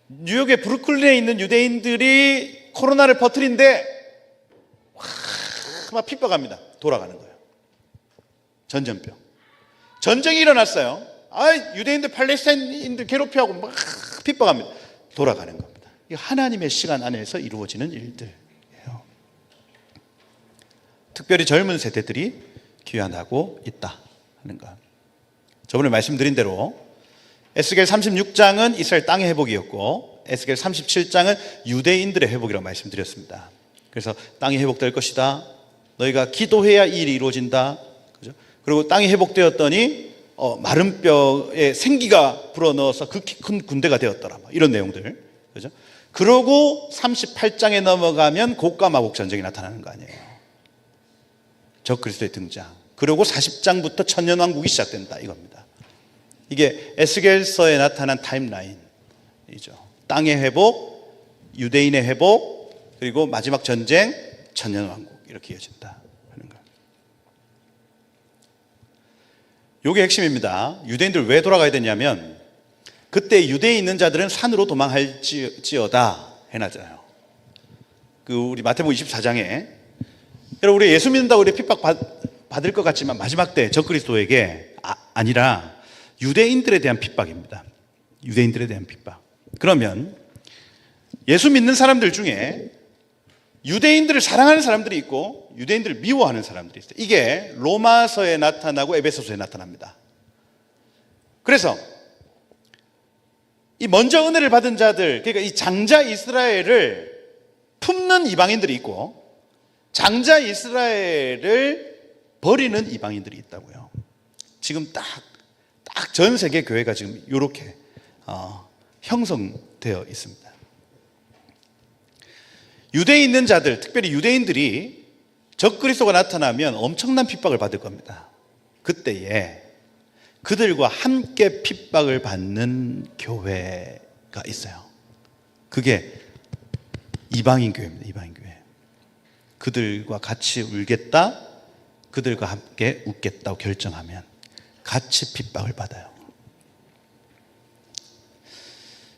뉴욕의 브루클린에 있는 유대인들이 코로나를 퍼뜨린데 막 핍박합니다. 돌아가는 거예요. 전염병. 전쟁이 일어났어요. 유대인들 팔레스타인인들 괴롭혀하고 막 핍박합니다. 돌아가는 겁니다. 이게 하나님의 시간 안에서 이루어지는 일들이에요. 특별히 젊은 세대들이 귀환하고 있다 하는 것. 저번에 말씀드린 대로 에스겔 36장은 이스라엘 땅의 회복이었고 에스겔 37장은 유대인들의 회복이라고 말씀드렸습니다. 그래서 땅이 회복될 것이다. 너희가 기도해야 이 일이 이루어진다. 그죠? 그리고 땅이 회복되었더니 마른 뼈에 생기가 불어넣어서 극히 큰 군대가 되었더라. 이런 내용들. 그죠? 그러고 38장에 넘어가면 곡과 마곡 전쟁이 나타나는 거 아니에요. 적그리스도의 등장. 그리고 40장부터 천년왕국이 시작된다 이겁니다. 이게 에스겔서에 나타난 타임라인이죠. 땅의 회복, 유대인의 회복, 그리고 마지막 전쟁, 천년왕국 이렇게 이어진다 하는 거예요. 이게 핵심입니다. 유대인들 왜 돌아가야 되냐면 그때 유대에 있는 자들은 산으로 도망할지어다 해놨잖아요. 우리 마태복음 24장에 여러분 우리 예수 믿는다고 우리 핍박 받을 것 같지만 마지막 때 적그리스도에게 아니라 유대인들에 대한 핍박입니다. 유대인들에 대한 핍박. 그러면 예수 믿는 사람들 중에 유대인들을 사랑하는 사람들이 있고 유대인들을 미워하는 사람들이 있어요. 이게 로마서에 나타나고 에베소서에 나타납니다. 그래서 이 먼저 은혜를 받은 자들, 그러니까 이 장자 이스라엘을 품는 이방인들이 있고 장자 이스라엘을 버리는 이방인들이 있다고요. 지금 딱 전 세계 교회가 지금 이렇게 형성되어 있습니다. 유대에 있는 자들, 특별히 유대인들이 적그리스도가 나타나면 엄청난 핍박을 받을 겁니다. 그때에 그들과 함께 핍박을 받는 교회가 있어요. 그게 이방인 교회입니다. 이방인 교회. 그들과 같이 울겠다, 그들과 함께 웃겠다고 결정하면 같이 핍박을 받아요.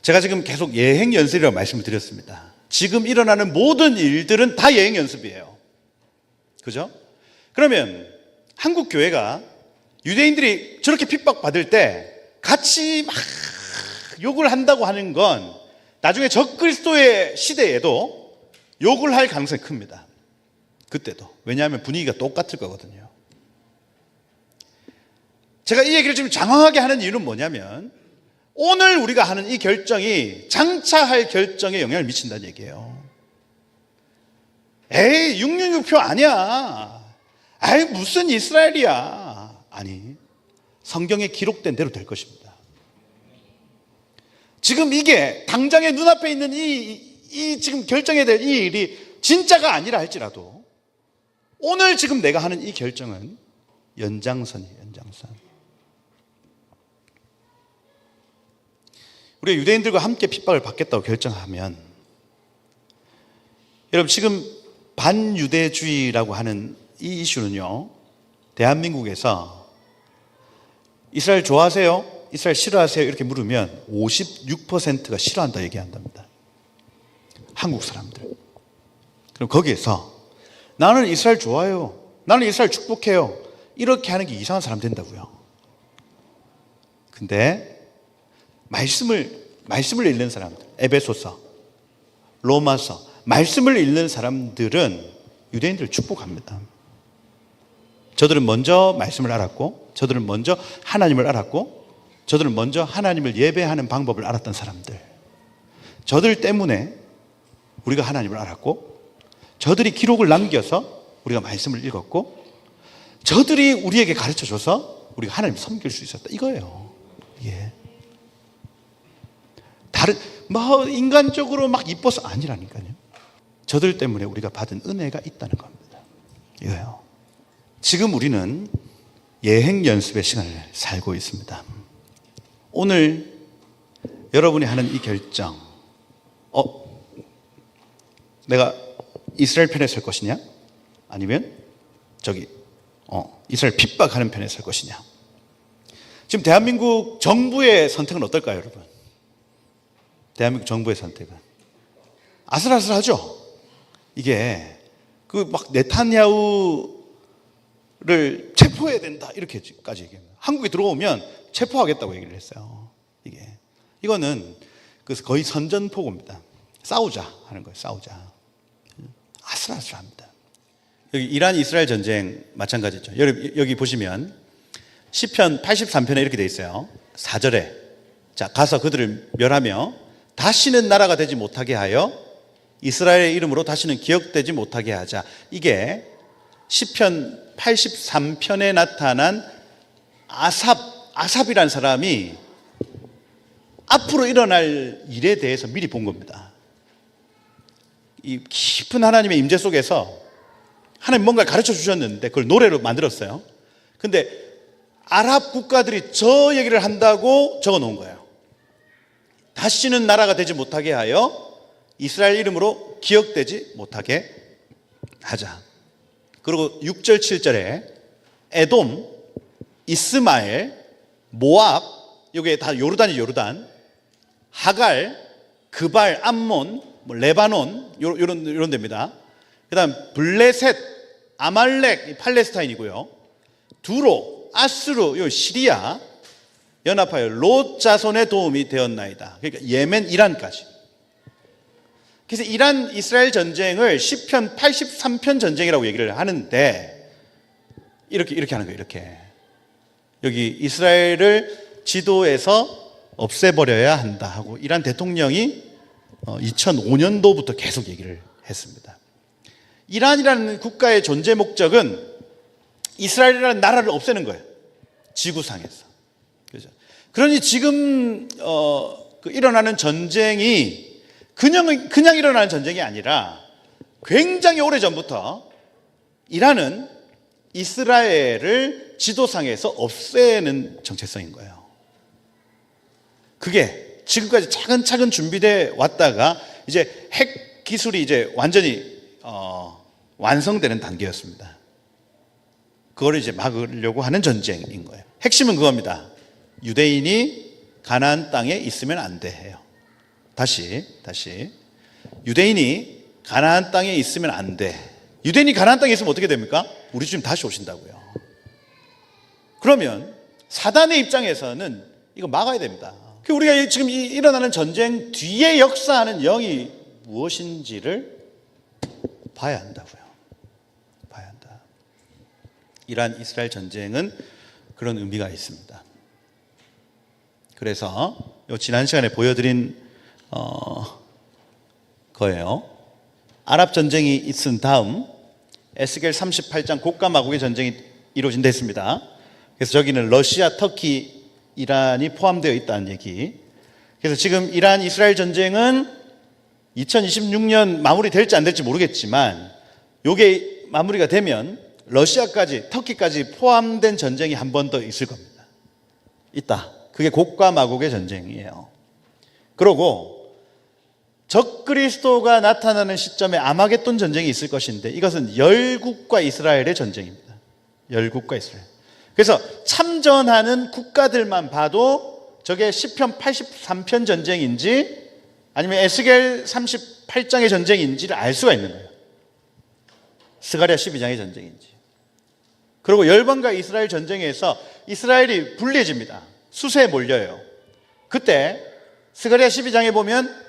제가 지금 계속 예행 연습이라고 말씀을 드렸습니다. 지금 일어나는 모든 일들은 다 예행 연습이에요. 그죠? 그러면 한국 교회가 유대인들이 저렇게 핍박받을 때 같이 막 욕을 한다고 하는 건 나중에 적그리스도의 시대에도 욕을 할 가능성이 큽니다. 그때도. 왜냐하면 분위기가 똑같을 거거든요. 제가 이 얘기를 좀 장황하게 하는 이유는 뭐냐면 오늘 우리가 하는 이 결정이 장차 할 결정에 영향을 미친다는 얘기예요. 에이 666표 아니야. 아이 무슨 이스라엘이야. 아니, 성경에 기록된 대로 될 것입니다. 지금 이게 당장의 눈앞에 있는 이 지금 결정해야 될 이 일이 진짜가 아니라 할지라도 오늘 지금 내가 하는 이 결정은 연장선이에요. 연장선. 우리가 유대인들과 함께 핍박을 받겠다고 결정하면 여러분 지금 반유대주의라고 하는 이 이슈는요, 대한민국에서 이스라엘 좋아하세요? 이스라엘 싫어하세요? 이렇게 물으면 56%가 싫어한다 얘기한답니다. 한국 사람들. 그럼 거기에서 나는 이스라엘 좋아해요, 나는 이스라엘 축복해요, 이렇게 하는 게 이상한 사람 된다고요. 근데 말씀을 읽는 사람들, 에베소서, 로마서, 말씀을 읽는 사람들은 유대인들을 축복합니다. 저들은 먼저 말씀을 알았고, 저들은 먼저 하나님을 알았고, 저들은 먼저 하나님을 예배하는 방법을 알았던 사람들. 저들 때문에 우리가 하나님을 알았고, 저들이 기록을 남겨서 우리가 말씀을 읽었고, 저들이 우리에게 가르쳐줘서 우리가 하나님을 섬길 수 있었다. 이거예요. 예. 인간적으로 막 이뻐서 아니라니까요. 저들 때문에 우리가 받은 은혜가 있다는 겁니다. 이거요. 지금 우리는 예행 연습의 시간을 살고 있습니다. 오늘 여러분이 하는 이 결정, 내가 이스라엘 편에 설 것이냐? 아니면 이스라엘 핍박하는 편에 설 것이냐? 지금 대한민국 정부의 선택은 어떨까요, 여러분? 대한민국 정부의 선택은 아슬아슬하죠. 이게 막 네타냐후를 체포해야 된다 이렇게까지 얘기합니다. 한국에 들어오면 체포하겠다고 얘기를 했어요. 이거는 거의 선전포고입니다. 싸우자 하는 거예요. 싸우자. 아슬아슬합니다. 여기 이란 이스라엘 전쟁 마찬가지죠. 여기 보시면 시편 83편에 이렇게 돼 있어요. 4절에 자 가서 그들을 멸하며 다시는 나라가 되지 못하게 하여 이스라엘의 이름으로 다시는 기억되지 못하게 하자. 이게 시편 83편에 나타난 아삽이라는 사람이 앞으로 일어날 일에 대해서 미리 본 겁니다. 이 깊은 하나님의 임재 속에서 하나님 뭔가 가르쳐 주셨는데 그걸 노래로 만들었어요. 근데 아랍 국가들이 저 얘기를 한다고 적어 놓은 거예요. 다시는 나라가 되지 못하게 하여 이스라엘 이름으로 기억되지 못하게 하자. 그리고 6절 7절에 에돔, 이스마엘, 모압, 이게 다 요르단이 요르단, 하갈, 그발, 암몬, 레바논 이런 데입니다. 그다음 블레셋, 아말렉, 팔레스타인이고요. 두로, 아스루, 요 시리아 연합하여 롯 자손의 도움이 되었나이다. 그러니까 예멘, 이란까지. 그래서 이란 이스라엘 전쟁을 시편 83편 전쟁이라고 얘기를 하는데 이렇게 하는 거예요. 이렇게 여기 이스라엘을 지도에서 없애버려야 한다 하고 이란 대통령이 2005년도부터 계속 얘기를 했습니다. 이란이라는 국가의 존재 목적은 이스라엘이라는 나라를 없애는 거예요. 지구상에서. 그죠? 그러니 지금 일어나는 전쟁이 그냥 일어나는 전쟁이 아니라 굉장히 오래전부터 이란은 이스라엘을 지도상에서 없애는 정체성인 거예요. 그게 지금까지 차근차근 준비돼 왔다가 이제 핵 기술이 이제 완전히 완성되는 단계였습니다. 그걸 이제 막으려고 하는 전쟁인 거예요. 핵심은 그겁니다. 유대인이 가나안 땅에 있으면 안 돼 해요. 다시 유대인이 가나안 땅에 있으면 안 돼. 유대인이 가나안 땅에 있으면 어떻게 됩니까? 우리 주님 다시 오신다고요. 그러면 사단의 입장에서는 이거 막아야 됩니다. 우리가 지금 일어나는 전쟁 뒤에 역사하는 영이 무엇인지를 봐야 한다고요. 봐야 한다. 이란 이스라엘 전쟁은 그런 의미가 있습니다. 그래서 지난 시간에 보여드린 거예요. 아랍 전쟁이 있은 다음 에스겔 38장 곡과 마곡의 전쟁이 이루어진 데 있습니다. 그래서 저기는 러시아, 터키, 이란이 포함되어 있다는 얘기. 그래서 지금 이란 이스라엘 전쟁은 2026년 마무리될지 안 될지 모르겠지만 이게 마무리가 되면 러시아까지, 터키까지 포함된 전쟁이 한 번 더 있을 겁니다. 있다. 그게 곡과 마곡의 전쟁이에요. 그러고 적그리스도가 나타나는 시점에 아마겟돈 전쟁이 있을 것인데 이것은 열국과 이스라엘의 전쟁입니다. 열국과 이스라엘. 그래서 참전하는 국가들만 봐도 저게 시편 83편 전쟁인지 아니면 에스겔 38장의 전쟁인지를 알 수가 있는 거예요. 스가랴 12장의 전쟁인지. 그리고 열방과 이스라엘 전쟁에서 이스라엘이 불리해집니다. 수세에 몰려요. 그때 스가랴 12장에 보면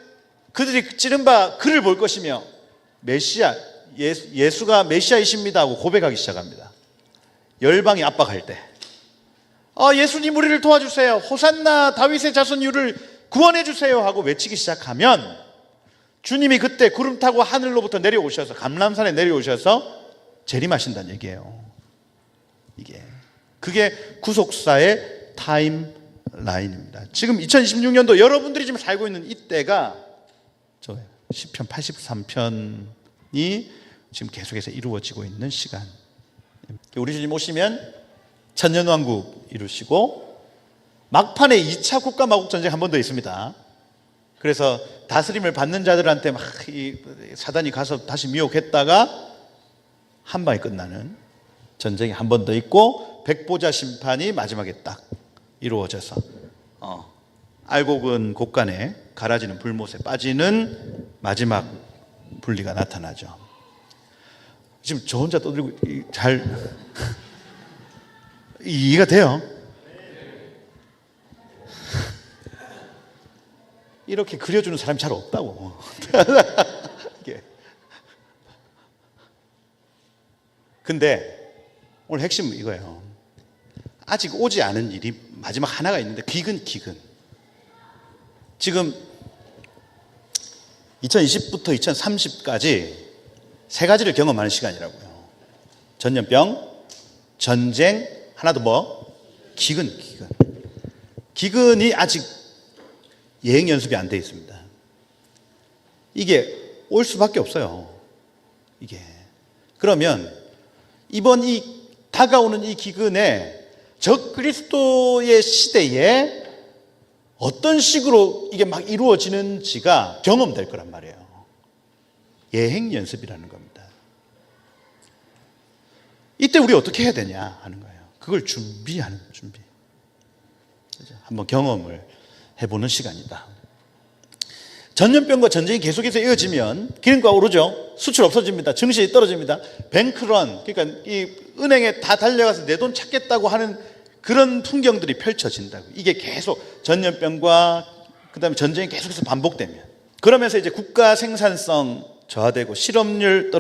그들이 찌른바 그를 볼 것이며 메시아, 예수가 메시아이십니다 하고 고백하기 시작합니다. 열방이 압박할 때 예수님 우리를 도와주세요. 호산나 다윗의 자손유를 구원해 주세요 하고 외치기 시작하면 주님이 그때 구름 타고 하늘로부터 내려오셔서 감람산에 내려오셔서 재림하신다는 얘기예요. 그게 구속사의 타임라인입니다. 지금 2026년도 여러분들이 지금 살고 있는 이때가 저 시편 83편이 지금 계속해서 이루어지고 있는 시간. 우리 주님 오시면 천년왕국 이루시고 막판에 2차 국가 마국 전쟁 한 번 더 있습니다. 그래서 다스림을 받는 자들한테 막 사단이 가서 다시 미혹했다가 한 방에 끝나는 전쟁이 한 번 더 있고 백보자 심판이 마지막에 딱 이루어져서 알곡은 곡간에 갈아지는 불못에 빠지는 마지막 분리가 나타나죠. 지금 저 혼자 떠들고 잘 이해가 돼요? 이렇게 그려주는 사람이 잘 없다고. 근데 오늘 핵심은 이거예요. 아직 오지 않은 일이 마지막 하나가 있는데 기근. 지금 2020부터 2030까지 세 가지를 경험하는 시간이라고요. 전염병, 전쟁, 하나 더 뭐? 기근. 기근이 아직 예행 연습이 안 돼 있습니다. 이게 올 수밖에 없어요. 그러면 이번 이 다가오는 이 기근에 적그리스도의 시대에 어떤 식으로 이게 막 이루어지는지가 경험될 거란 말이에요. 예행 연습이라는 겁니다. 이때 우리 어떻게 해야 되냐 하는 거예요. 그걸 준비하는 준비. 한번 경험을 해보는 시간이다. 전염병과 전쟁이 계속해서 이어지면 기름가 오르죠. 수출 없어집니다. 증시 떨어집니다. 뱅크런, 그러니까 이 은행에 다 달려가서 내 돈 찾겠다고 하는 그런 풍경들이 펼쳐진다고. 이게 계속 전염병과 그다음에 전쟁이 계속해서 반복되면, 그러면서 이제 국가 생산성 저하되고 실업률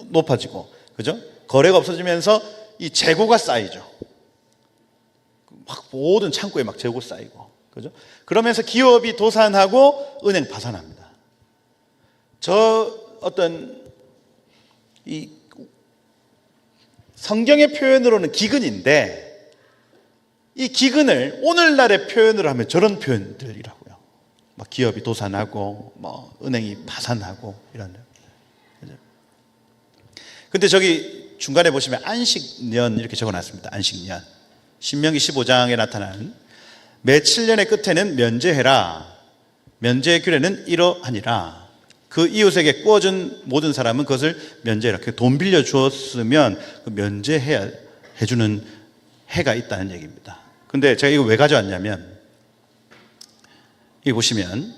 높아지고, 그죠? 거래가 없어지면서 이 재고가 쌓이죠. 막 모든 창고에 막 재고 쌓이고, 그죠? 그러면서 기업이 도산하고 은행 파산합니다. 저 어떤 이 성경의 표현으로는 기근인데, 이 기근을 오늘날의 표현으로 하면 저런 표현들이라고요. 막 기업이 도산하고, 뭐 은행이 파산하고 이런. 근데 저기 중간에 보시면 안식년 이렇게 적어놨습니다. 안식년. 신명기 15장에 나타나는 매 7년의 끝에는 면제해라. 면제의 규례는 이러하니라. 그 이웃에게 구워준 모든 사람은 그것을 면제해라. 돈 빌려 주었으면 그 면제해야 해주는 해가 있다는 얘기입니다. 근데 제가 이거 왜 가져왔냐면, 여기 보시면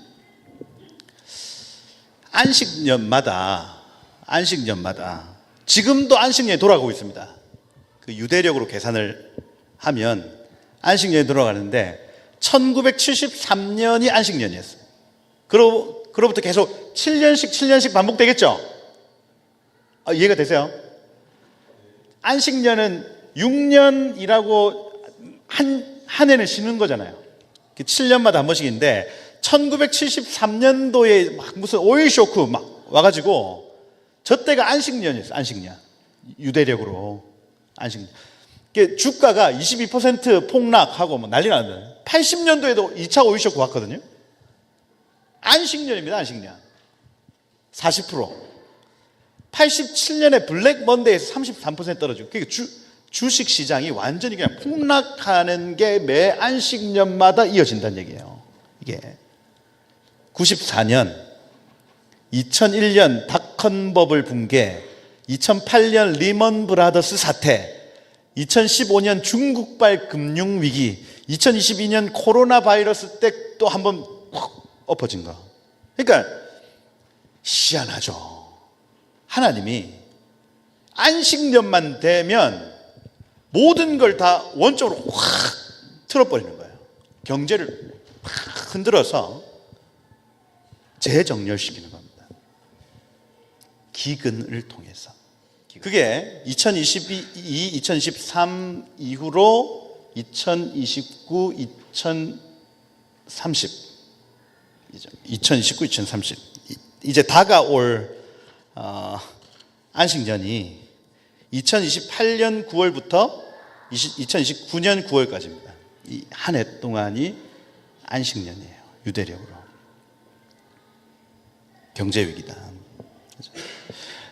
안식년마다 지금도 안식년이 돌아가고 있습니다. 그 유대력으로 계산을 하면 안식년이 돌아가는데 1973년이 안식년이었어요. 그로부터 계속 7년씩 반복되겠죠? 이해가 되세요? 안식년은 6년이라고 한 해는 쉬는 거잖아요. 7년마다 한 번씩인데 1973년도에 막 무슨 오일 쇼크 막 와가지고 저 때가 안식년이었어요. 안식년. 유대력으로 안식년. 주가가 22% 폭락하고 뭐 난리 나는데 80년도에도 2차 오일 쇼크 왔거든요. 안식년입니다. 안식년. 40%. 87년에 블랙 먼데이에서 33% 떨어지고, 그러니까 주식 시장이 완전히 그냥 폭락하는 게 매 안식년마다 이어진다는 얘기예요. 이게 94년, 2001년 닷컴 버블 붕괴, 2008년 리먼 브라더스 사태, 2015년 중국발 금융위기, 2022년 코로나 바이러스 때 또 한 번 확 엎어진 거. 그러니까 희한하죠. 하나님이 안식년만 되면 모든 걸 다 원적으로 확 틀어버리는 거예요. 경제를 확 흔들어서 재정렬시키는 겁니다. 기근을 통해서. 그게 2022, 2023 이후로 2029, 2030, 2029, 2030 이제 다가올 안식년이 2028년 9월부터 2029년 9월까지입니다. 이 한 해 동안이 안식년이에요. 유대력으로. 경제위기다.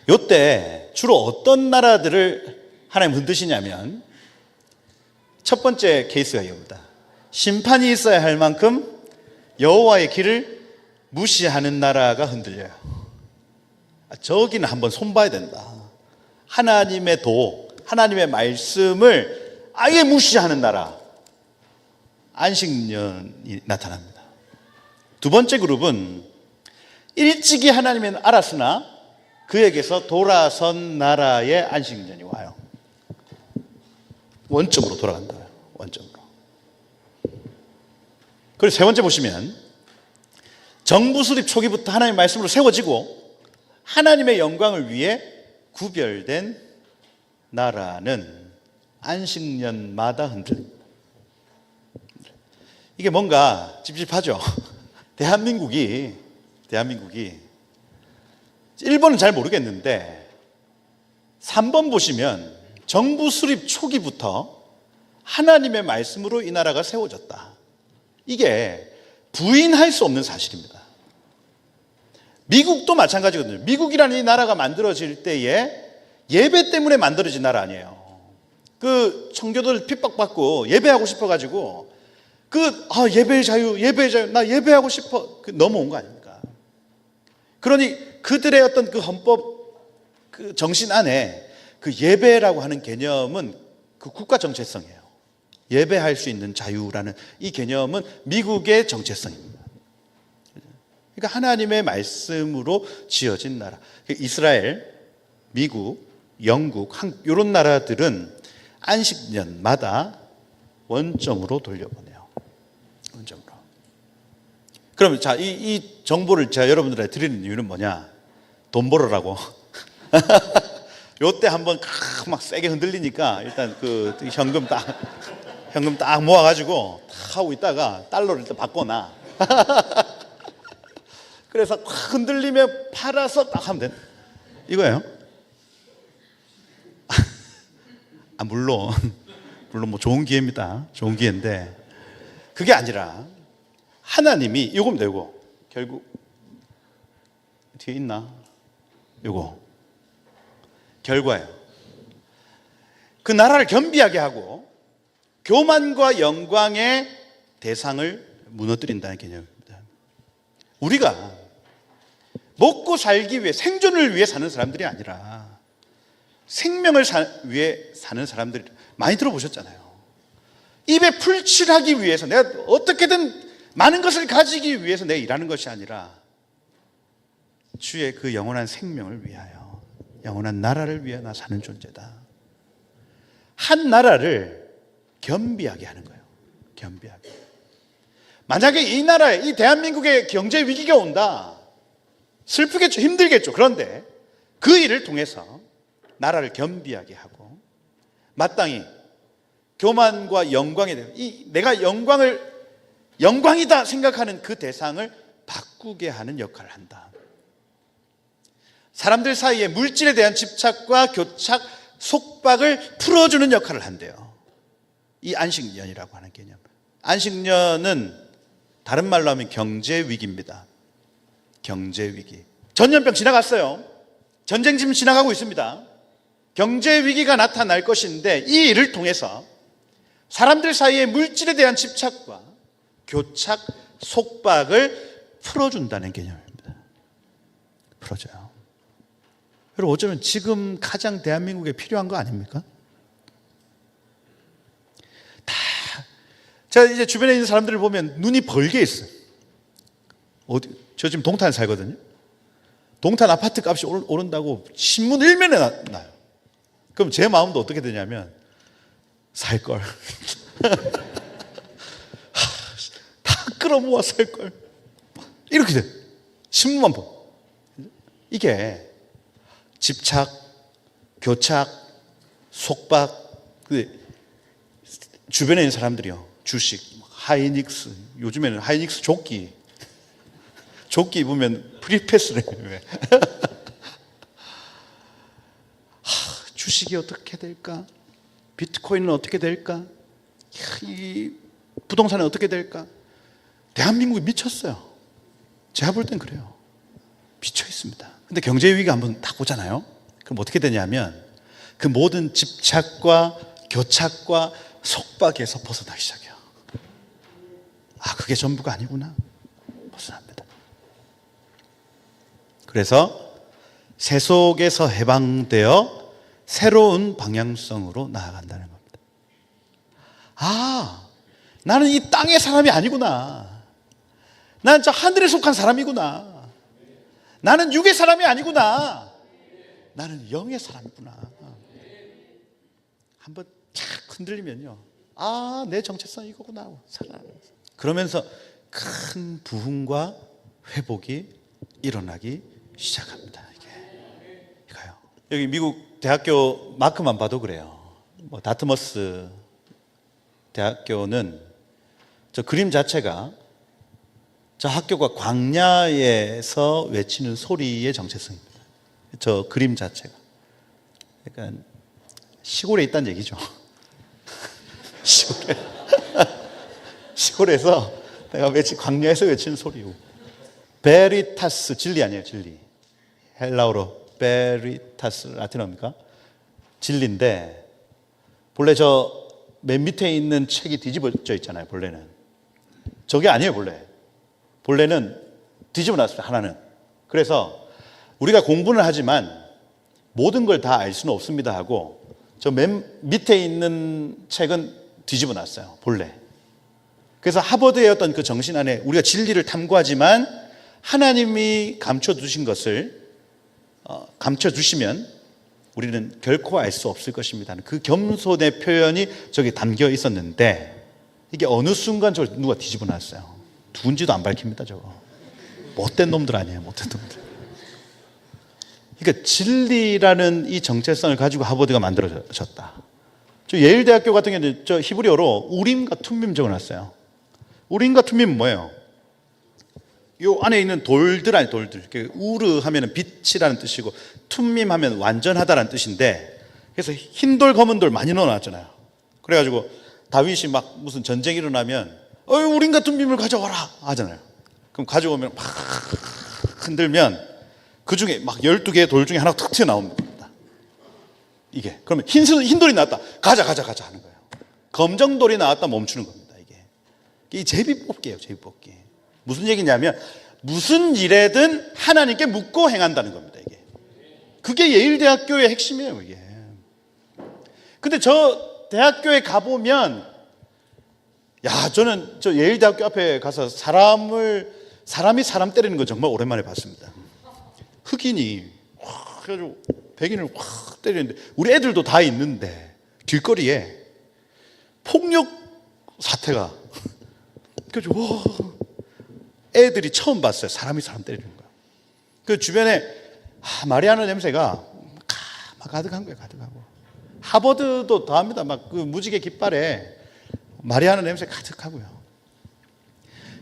이때 주로 어떤 나라들을 하나님 흔드시냐면, 첫 번째 케이스가 이겁니다. 심판이 있어야 할 만큼 여호와의 길을 무시하는 나라가 흔들려요. 저기는 한번 손봐야 된다. 하나님의 하나님의 말씀을 아예 무시하는 나라. 안식년이 나타납니다. 두 번째 그룹은 일찍이 하나님은 알았으나 그에게서 돌아선 나라의 안식년이 와요. 원점으로 돌아간다. 원점으로. 그리고 세 번째 보시면, 정부 수립 초기부터 하나님의 말씀으로 세워지고 하나님의 영광을 위해 구별된 나라는 안식년마다 흔들립니다. 이게 뭔가 찝찝하죠. 대한민국이 일본은 잘 모르겠는데 3번 보시면 정부 수립 초기부터 하나님의 말씀으로 이 나라가 세워졌다. 이게 부인할 수 없는 사실입니다. 미국도 마찬가지거든요. 미국이라는 이 나라가 만들어질 때에 예배 때문에 만들어진 나라 아니에요. 그 청교도를 핍박받고 예배하고 싶어가지고 예배의 자유, 예배의 자유, 나 예배하고 싶어. 넘어온 거 아닙니까? 그러니 그들의 어떤 그 헌법 그 정신 안에 그 예배라고 하는 개념은 그 국가 정체성이에요. 예배할 수 있는 자유라는 이 개념은 미국의 정체성입니다. 그러니까 하나님의 말씀으로 지어진 나라. 이스라엘, 미국, 영국, 한국 이런 나라들은 안식년마다 원점으로 돌려보내요. 원점으로. 그럼 자, 이 정보를 제가 여러분들한테 드리는 이유는 뭐냐? 돈 벌으라고. 요때 한번 막 세게 흔들리니까 일단 그 현금 딱 모아가지고 딱 하고 있다가 달러를 일단 바꿔놔. 그래서 확 흔들리면 팔아서 딱 하면 돼. 이거예요. 물론 뭐 좋은 기회입니다. 좋은 기회인데 그게 아니라 하나님이 이거면 되고 결국 뒤에 있나? 이거 결과예요. 그 나라를 겸비하게 하고 교만과 영광의 대상을 무너뜨린다는 개념입니다. 우리가 먹고 살기 위해 생존을 위해 사는 사람들이 아니라 생명을 위해 사는 사람들이 많이 들어보셨잖아요. 입에 풀칠하기 위해서 내가 어떻게든 많은 것을 가지기 위해서 내가 일하는 것이 아니라 주의 그 영원한 생명을 위하여 영원한 나라를 위해 나 사는 존재다. 한 나라를 겸비하게 하는 거예요. 겸비하게. 만약에 이 나라에 이 대한민국에 경제 위기가 온다. 슬프겠죠. 힘들겠죠. 그런데 그 일을 통해서 나라를 겸비하게 하고 마땅히 교만과 영광에 대해 내가 영광이다 생각하는 그 대상을 바꾸게 하는 역할을 한다. 사람들 사이에 물질에 대한 집착과 교착, 속박을 풀어주는 역할을 한대요. 이 안식년이라고 하는 개념. 안식년은 다른 말로 하면 경제 위기입니다. 경제 위기. 전염병 지나갔어요. 전쟁 지금 지나가고 있습니다. 경제 위기가 나타날 것인데 이 일을 통해서 사람들 사이에 물질에 대한 집착과 교착, 속박을 풀어준다는 개념입니다. 풀어줘요. 여러분 어쩌면 지금 가장 대한민국에 필요한 거 아닙니까? 제가 이제 주변에 있는 사람들을 보면 눈이 벌게 있어요. 저 지금 동탄에 살거든요. 동탄 아파트 값이 오른다고 신문 일면에 나요. 그럼 제 마음도 어떻게 되냐면 살걸. 다 끌어모아 살걸. 이렇게 돼. 신문만 봐. 이게 집착, 교착, 속박. 주변에 있는 사람들이요. 주식, 하이닉스. 요즘에는 하이닉스 조끼 입으면 프리패스래. 왜? 주식이 어떻게 될까? 비트코인은 어떻게 될까? 이 부동산은 어떻게 될까? 대한민국이 미쳤어요. 제가 볼 땐 그래요. 미쳐 있습니다. 근데 경제 위기가 한번 딱 오잖아요. 그럼 어떻게 되냐면 그 모든 집착과 교착과 속박에서 벗어나기 시작해요. 그게 전부가 아니구나. 벗어납니다. 그래서 세속에서 해방되어 새로운 방향성으로 나아간다는 겁니다. 나는 이 땅의 사람이 아니구나. 나는 저 하늘에 속한 사람이구나. 나는 육의 사람이 아니구나. 나는 영의 사람이구나. 한번 착 흔들리면요. 내 정체성이 이거구나. 그러면서 큰 부흥과 회복이 일어나기 시작합니다. 이거요. 여기 미국 대학교 마크만 봐도 그래요. 다트머스 대학교는 저 그림 자체가 저 학교가 광야에서 외치는 소리의 정체성입니다. 저 그림 자체가. 그러니까 시골에 있다는 얘기죠. 시골에서 내가 광야에서 외치는 소리고. 베리타스, 진리 아니에요, 진리. 헬라어로 베리타스, 라틴어입니까? 진리인데 본래 저 맨 밑에 있는 책이 뒤집어져 있잖아요. 본래는 저게 아니에요. 본래는 뒤집어 놨어요. 하나는. 그래서 우리가 공부는 하지만 모든 걸 다 알 수는 없습니다 하고 저 맨 밑에 있는 책은 뒤집어 놨어요. 본래. 그래서 하버드의 어떤 그 정신 안에 우리가 진리를 탐구하지만 하나님이 감춰두신 것을 감춰주시면 우리는 결코 알 수 없을 것입니다. 그 겸손의 표현이 저기 담겨 있었는데 이게 어느 순간 저걸 누가 뒤집어 놨어요. 누군지도 안 밝힙니다. 저거 못된 놈들 아니에요. 못된 놈들. 그러니까 진리라는 이 정체성을 가지고 하버드가 만들어졌다. 저 예일대학교 같은 경우는 저 히브리어로 우림과 툼밈 적어놨어요. 우림과 툼밈은 뭐예요? 요 안에 있는 돌들 아니 돌들. 우르 하면은 빛이라는 뜻이고 툼밈 하면 완전하다라는 뜻인데 그래서 흰 돌 검은 돌 많이 넣어놨잖아요. 그래가지고 다윗이 막 무슨 전쟁이 일어나면 우림과 툼밈을 가져와라 하잖아요. 그럼 가져오면 막 흔들면 그 중에 막 12개의 돌 중에 하나 툭 튀어나옵니다. 이게 그러면 흰 돌이 나왔다 가자 하는 거예요. 검정 돌이 나왔다 멈추는 겁니다. 이게 제비뽑기예요. 제비뽑기. 무슨 얘기냐면 무슨 일에든 하나님께 묻고 행한다는 겁니다. 이게 그게 예일대학교의 핵심이에요. 이게. 근데 저 대학교에 가보면 저는 저 예일대학교 앞에 가서 사람이 사람 때리는 거 정말 오랜만에 봤습니다. 흑인이 그래가지고 백인을 확 때리는데 우리 애들도 다 있는데 길거리에 폭력 사태가 그래가지고 애들이 처음 봤어요. 사람이 사람 때리는 거야. 그 주변에 마리아나 냄새가 막 가득한 거예요. 가득하고 하버드도 더합니다. 막 그 무지개 깃발에 마리아나 냄새 가득하고요.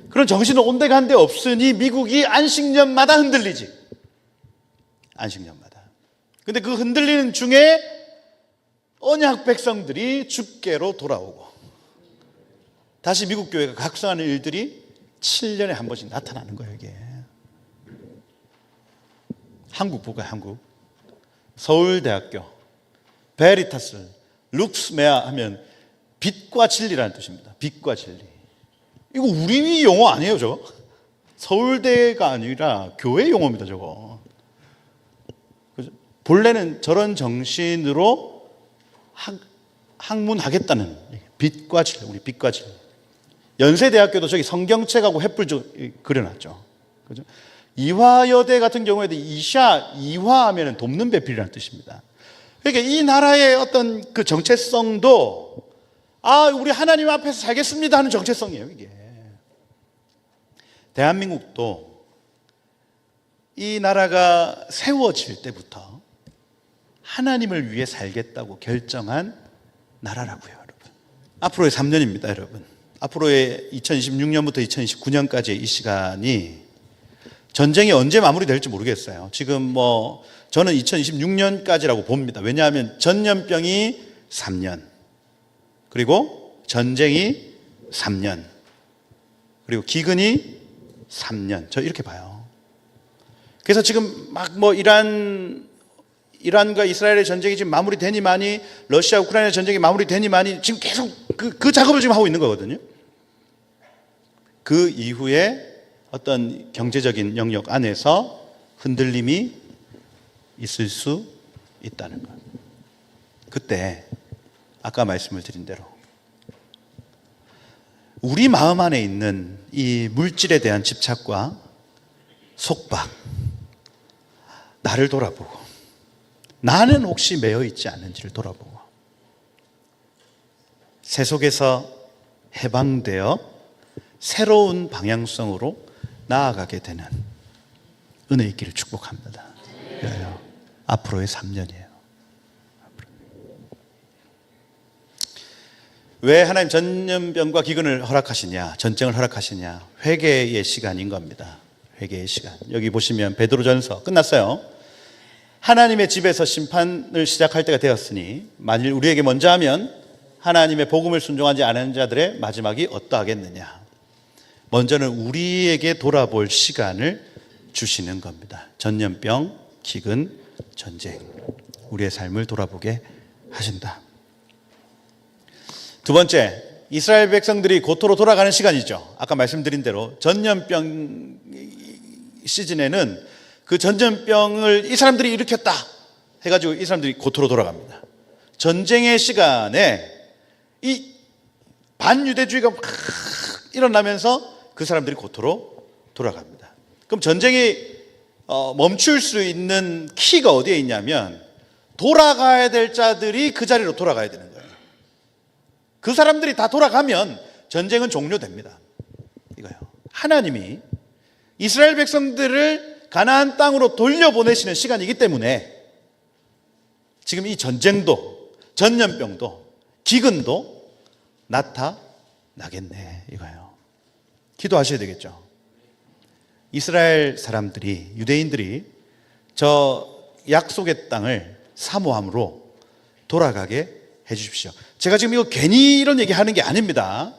그런 정신은 온데간데 없으니 미국이 안식년마다 흔들리지. 안식년마다. 근데 그 흔들리는 중에 언약 백성들이 주께로 돌아오고 다시 미국 교회가 각성하는 일들이 7년에 한 번씩 나타나는 거예요. 이게 한국 볼까요? 한국 서울대학교 베리타스 룩스메아 하면 빛과 진리라는 뜻입니다. 빛과 진리. 이거 우리 용어 아니에요. 저거 서울대가 아니라 교회 용어입니다. 저거 본래는 저런 정신으로 학문하겠다는 빛과 진리. 우리 빛과 진리. 연세대학교도 저기 성경책하고 횃불 그려놨죠. 그죠? 이화여대 같은 경우에도 이화 하면은 돕는 배필이라는 뜻입니다. 그러니까 이 나라의 어떤 그 정체성도 우리 하나님 앞에서 살겠습니다 하는 정체성이에요, 이게. 대한민국도 이 나라가 세워질 때부터 하나님을 위해 살겠다고 결정한 나라라고요, 여러분. 앞으로의 3년입니다, 여러분. 앞으로의 2026년부터 2029년까지의 이 시간이 전쟁이 언제 마무리될지 모르겠어요. 지금 저는 2026년까지라고 봅니다. 왜냐하면 전염병이 3년, 그리고 전쟁이 3년, 그리고 기근이 3년. 저 이렇게 봐요. 그래서 지금 막 이란과 이스라엘의 전쟁이 지금 마무리되니만이 러시아 우크라이나 전쟁이 마무리되니만이 지금 계속 그 작업을 지금 하고 있는 거거든요. 그 이후에 어떤 경제적인 영역 안에서 흔들림이 있을 수 있다는 것. 그때 아까 말씀을 드린 대로 우리 마음 안에 있는 이 물질에 대한 집착과 속박, 나를 돌아보고 나는 혹시 매여 있지 않은지를 돌아보고 세속에서 해방되어 새로운 방향성으로 나아가게 되는 은혜 있기를 축복합니다. 앞으로의 3년이에요. 왜 하나님 전염병과 기근을 허락하시냐, 전쟁을 허락하시냐? 회개의 시간인 겁니다. 회개의 시간. 여기 보시면 베드로전서 끝났어요. 하나님의 집에서 심판을 시작할 때가 되었으니 만일 우리에게 먼저 하면 하나님의 복음을 순종하지 않은 자들의 마지막이 어떠하겠느냐. 먼저는 우리에게 돌아볼 시간을 주시는 겁니다. 전염병, 기근, 전쟁, 우리의 삶을 돌아보게 하신다. 두 번째, 이스라엘 백성들이 고토로 돌아가는 시간이죠. 아까 말씀드린 대로 전염병 시즌에는 그 전염병을 이 사람들이 일으켰다 해가지고 이 사람들이 고토로 돌아갑니다. 전쟁의 시간에 이 반유대주의가 막 일어나면서 그 사람들이 고토로 돌아갑니다. 그럼 전쟁이 멈출 수 있는 키가 어디에 있냐면 돌아가야 될 자들이 그 자리로 돌아가야 되는 거예요. 그 사람들이 다 돌아가면 전쟁은 종료됩니다. 이거요. 하나님이 이스라엘 백성들을 가나안 땅으로 돌려보내시는 시간이기 때문에 지금 이 전쟁도 전염병도 기근도 나타나겠네 이거예요. 기도하셔야 되겠죠. 이스라엘 사람들이 유대인들이 저 약속의 땅을 사모함으로 돌아가게 해 주십시오. 제가 지금 이거 괜히 이런 얘기 하는 게 아닙니다.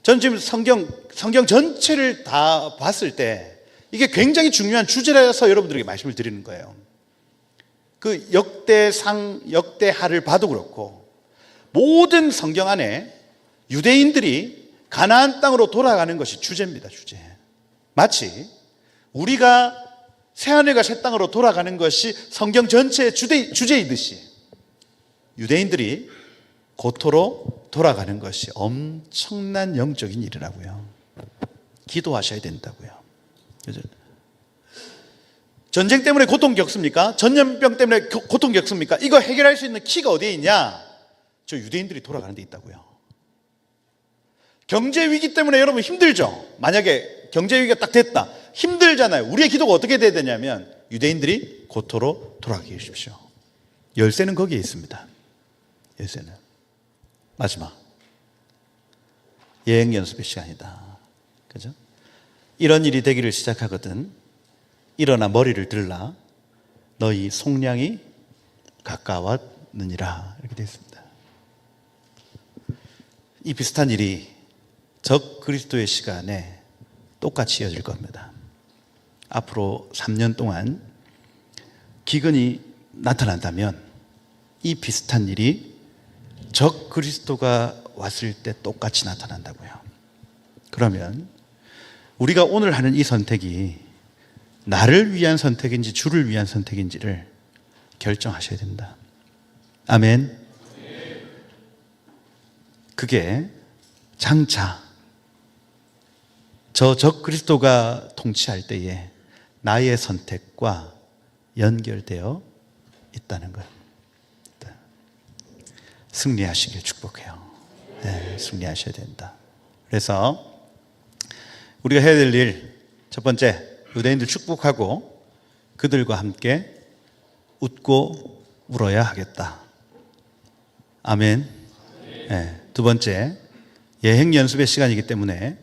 전 지금 성경 전체를 다 봤을 때 이게 굉장히 중요한 주제라서 여러분들에게 말씀을 드리는 거예요. 그 역대하를 봐도 그렇고 모든 성경 안에 유대인들이 가나안 땅으로 돌아가는 것이 주제입니다. 주제. 마치 우리가 새하늘과 새 땅으로 돌아가는 것이 성경 전체의 주제이듯이 유대인들이 고토로 돌아가는 것이 엄청난 영적인 일이라고요. 기도하셔야 된다고요. 전쟁 때문에 고통 겪습니까? 전염병 때문에 고통 겪습니까? 이거 해결할 수 있는 키가 어디에 있냐? 저 유대인들이 돌아가는 데 있다고요. 경제 위기 때문에 여러분 힘들죠? 만약에 경제 위기가 딱 됐다. 힘들잖아요. 우리의 기도가 어떻게 돼야 되냐면 유대인들이 고토로 돌아가게 해주십시오. 열쇠는 거기에 있습니다. 열쇠는. 마지막. 예행 연습의 시간이다. 그죠? 이런 일이 되기를 시작하거든 일어나 머리를 들라 너희 속량이 가까웠느니라 이렇게 되어 있습니다. 이 비슷한 일이 적 그리스도의 시간에 똑같이 이어질 겁니다. 앞으로 3년 동안 기근이 나타난다면 이 비슷한 일이 적 그리스도가 왔을 때 똑같이 나타난다고요. 그러면 우리가 오늘 하는 이 선택이 나를 위한 선택인지 주를 위한 선택인지를 결정하셔야 됩니다. 아멘. 그게 장차 저 적 그리스도가 통치할 때에 나의 선택과 연결되어 있다는 것. 승리하시길 축복해요. 네, 승리하셔야 된다. 그래서 우리가 해야 될 일, 첫 번째, 유대인들 축복하고 그들과 함께 웃고 울어야 하겠다. 아멘. 네, 두 번째, 예행 연습의 시간이기 때문에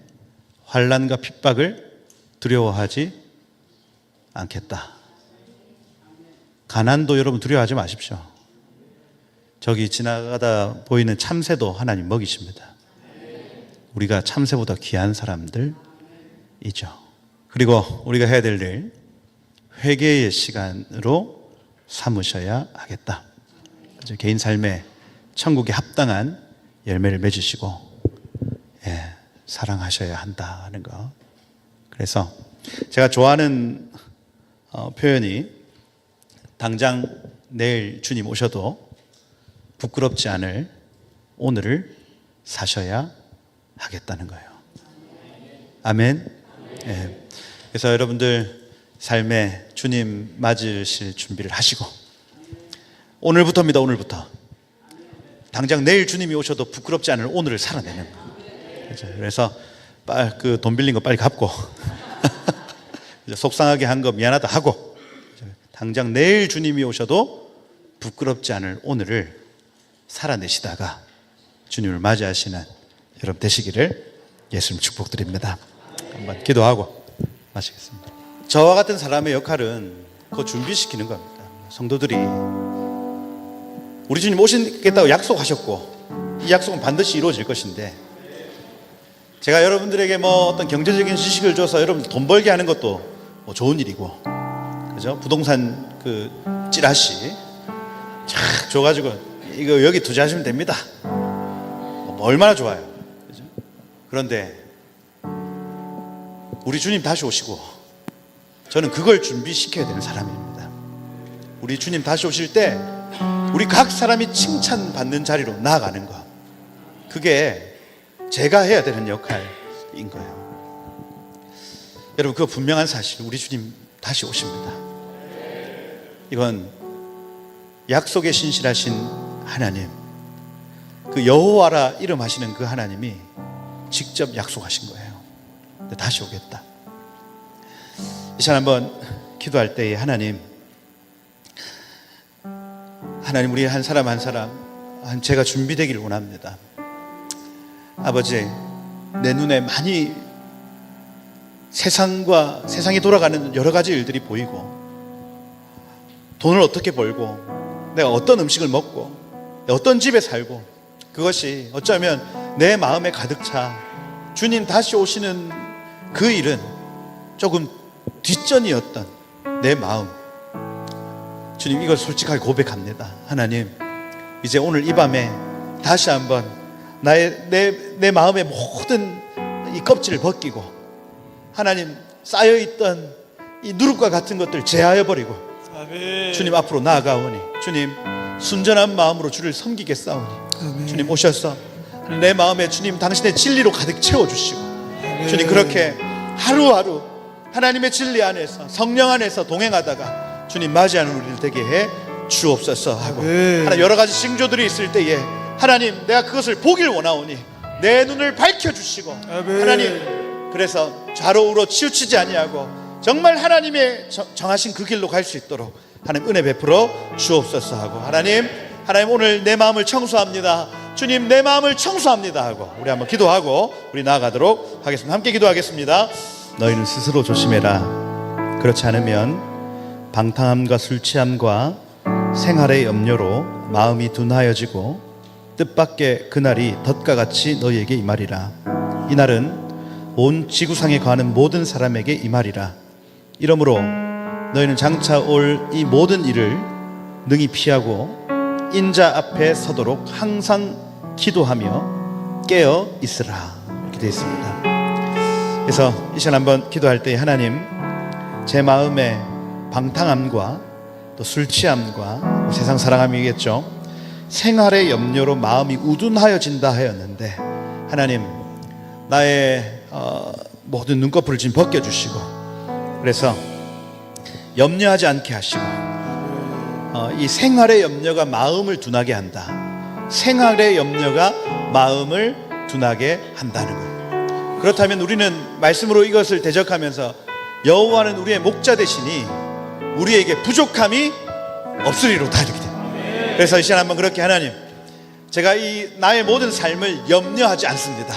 환난과 핍박을 두려워하지 않겠다. 가난도 여러분 두려워하지 마십시오. 저기 지나가다 보이는 참새도 하나님 먹이십니다. 우리가 참새보다 귀한 사람들이죠. 그리고 우리가 해야 될 일, 회개의 시간으로 삼으셔야 하겠다. 개인 삶에 천국에 합당한 열매를 맺으시고 사랑하셔야 한다는 거. 그래서 제가 좋아하는 표현이 당장 내일 주님 오셔도 부끄럽지 않을 오늘을 사셔야 하겠다는 거예요. 아멘. 네. 그래서 여러분들 삶에 주님 맞으실 준비를 하시고 오늘부터입니다. 오늘부터 당장 내일 주님이 오셔도 부끄럽지 않을 오늘을 살아내는 거예요. 그래서 그 돈 빌린 거 빨리 갚고 속상하게 한 거 미안하다 하고 당장 내일 주님이 오셔도 부끄럽지 않을 오늘을 살아내시다가 주님을 맞이하시는 여러분 되시기를 예수님 축복드립니다. 한번 기도하고 마치겠습니다. 저와 같은 사람의 역할은 그거 준비시키는 겁니다. 성도들이 우리 주님 오시겠다고 약속하셨고 이 약속은 반드시 이루어질 것인데 제가 여러분들에게 뭐 어떤 경제적인 지식을 줘서 여러분들 돈 벌게 하는 것도 뭐 좋은 일이고, 그죠? 부동산 그 찌라시 착 줘가지고 이거 여기 투자하시면 됩니다. 뭐 얼마나 좋아요. 그죠? 그런데 우리 주님 다시 오시고 저는 그걸 준비시켜야 되는 사람입니다. 우리 주님 다시 오실 때 우리 각 사람이 칭찬받는 자리로 나아가는 것, 그게 제가 해야 되는 역할인 거예요. 여러분, 그거 분명한 사실, 우리 주님 다시 오십니다. 이건 약속에 신실하신 하나님, 그 여호와라 이름하시는 그 하나님이 직접 약속하신 거예요. 다시 오겠다. 이 시간 한번 기도할 때에 하나님 우리 한 사람 한 사람 제가 준비되기를 원합니다. 아버지, 내 눈에 많이 세상이 돌아가는 여러 가지 일들이 보이고, 돈을 어떻게 벌고, 내가 어떤 음식을 먹고, 어떤 집에 살고, 그것이 어쩌면 내 마음에 가득 차 주님 다시 오시는 그 일은 조금 뒷전이었던 내 마음, 주님, 이걸 솔직하게 고백합니다. 하나님, 이제 오늘 이 밤에 다시 한번 내 마음의 모든 이 껍질을 벗기고, 하나님, 쌓여있던 이 누룩과 같은 것들 제하여 버리고, 아멘. 주님 앞으로 나아가오니, 주님 순전한 마음으로 주를 섬기겠사오니, 아멘. 주님 오셔서 내 마음에 주님 당신의 진리로 가득 채워주시고, 아멘. 주님 그렇게 하루하루 하나님의 진리 안에서, 성령 안에서 동행하다가 주님 맞이하는 우리를 되게 해 주옵소서 하고, 하나님, 여러 가지 징조들이 있을 때에 하나님, 내가 그것을 보길 원하오니 내 눈을 밝혀주시고, 하나님, 그래서 좌로 우로 치우치지 아니하고 정말 하나님의 정하신 그 길로 갈 수 있도록 하나님 은혜 베풀어 주옵소서 하고, 하나님 오늘 내 마음을 청소합니다. 주님, 내 마음을 청소합니다 하고 우리 한번 기도하고 우리 나아가도록 하겠습니다. 함께 기도하겠습니다. 너희는 스스로 조심해라. 그렇지 않으면 방탕함과 술 취함과 생활의 염려로 마음이 둔하여지고 뜻밖의 그날이 덫과 같이 너희에게 임하리라. 이날은 온 지구상에 거하는 모든 사람에게 임하리라. 이러므로 너희는 장차 올 이 모든 일을 능히 피하고 인자 앞에 서도록 항상 기도하며 깨어 있으라. 이렇게 되어 있습니다. 그래서 이 시간 한번 기도할 때, 하나님, 제 마음에 방탕함과 또 술 취함과 세상 사랑함이겠죠, 생활의 염려로 마음이 우둔하여진다 하였는데, 하나님, 나의 모든 눈꺼풀을 지금 벗겨주시고, 그래서 염려하지 않게 하시고, 이 생활의 염려가 마음을 둔하게 한다, 생활의 염려가 마음을 둔하게 한다는 거예요. 그렇다면 우리는 말씀으로 이것을 대적하면서 여호와는 우리의 목자 되시니 우리에게 부족함이 없으리로다, 이렇게 됩니다. 그래서 이 시간 한번 그렇게, 하나님, 제가 이 나의 모든 삶을 염려하지 않습니다.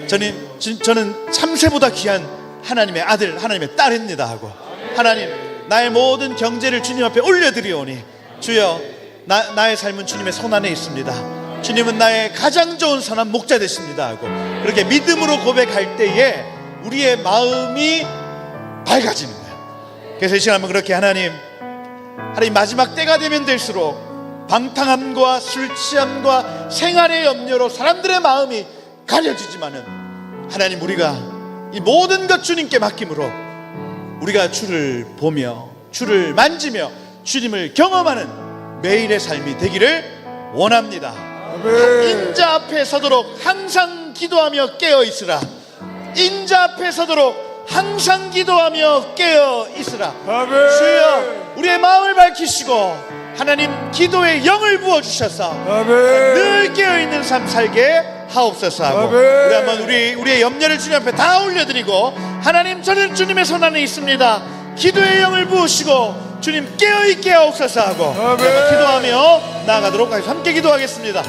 저는 참새보다 귀한 하나님의 아들, 하나님의 딸입니다 하고, 하나님, 나의 모든 경제를 주님 앞에 올려드리오니 주여, 나의 삶은 주님의 손안에 있습니다. 주님은 나의 가장 좋은 선한 목자 되십니다 하고, 그렇게 믿음으로 고백할 때에 우리의 마음이 밝아지는 거예요. 그래서 이 시간 한번 그렇게, 하나님 마지막 때가 되면 될수록 방탕함과 술 취함과 생활의 염려로 사람들의 마음이 가려지지만은, 하나님, 우리가 이 모든 것 주님께 맡김으로 우리가 주를 보며 주를 만지며 주님을 경험하는 매일의 삶이 되기를 원합니다. 인자 앞에 서도록 항상 기도하며 깨어 있으라. 인자 앞에 서도록 항상 기도하며 깨어 있으라. 주여, 우리의 마음을 밝히시고 하나님, 기도의 영을 부어주셔서 늘 깨어있는 삶 살게 하옵소서 하고, 우리 한번 우리의 염려를 주님 앞에 다 올려드리고, 하나님, 저는 주님의 손 안에 있습니다. 기도의 영을 부으시고 주님 깨어있게 하옵소서 하고 기도하며 나아가도록 하겠습니다. 함께 기도하겠습니다.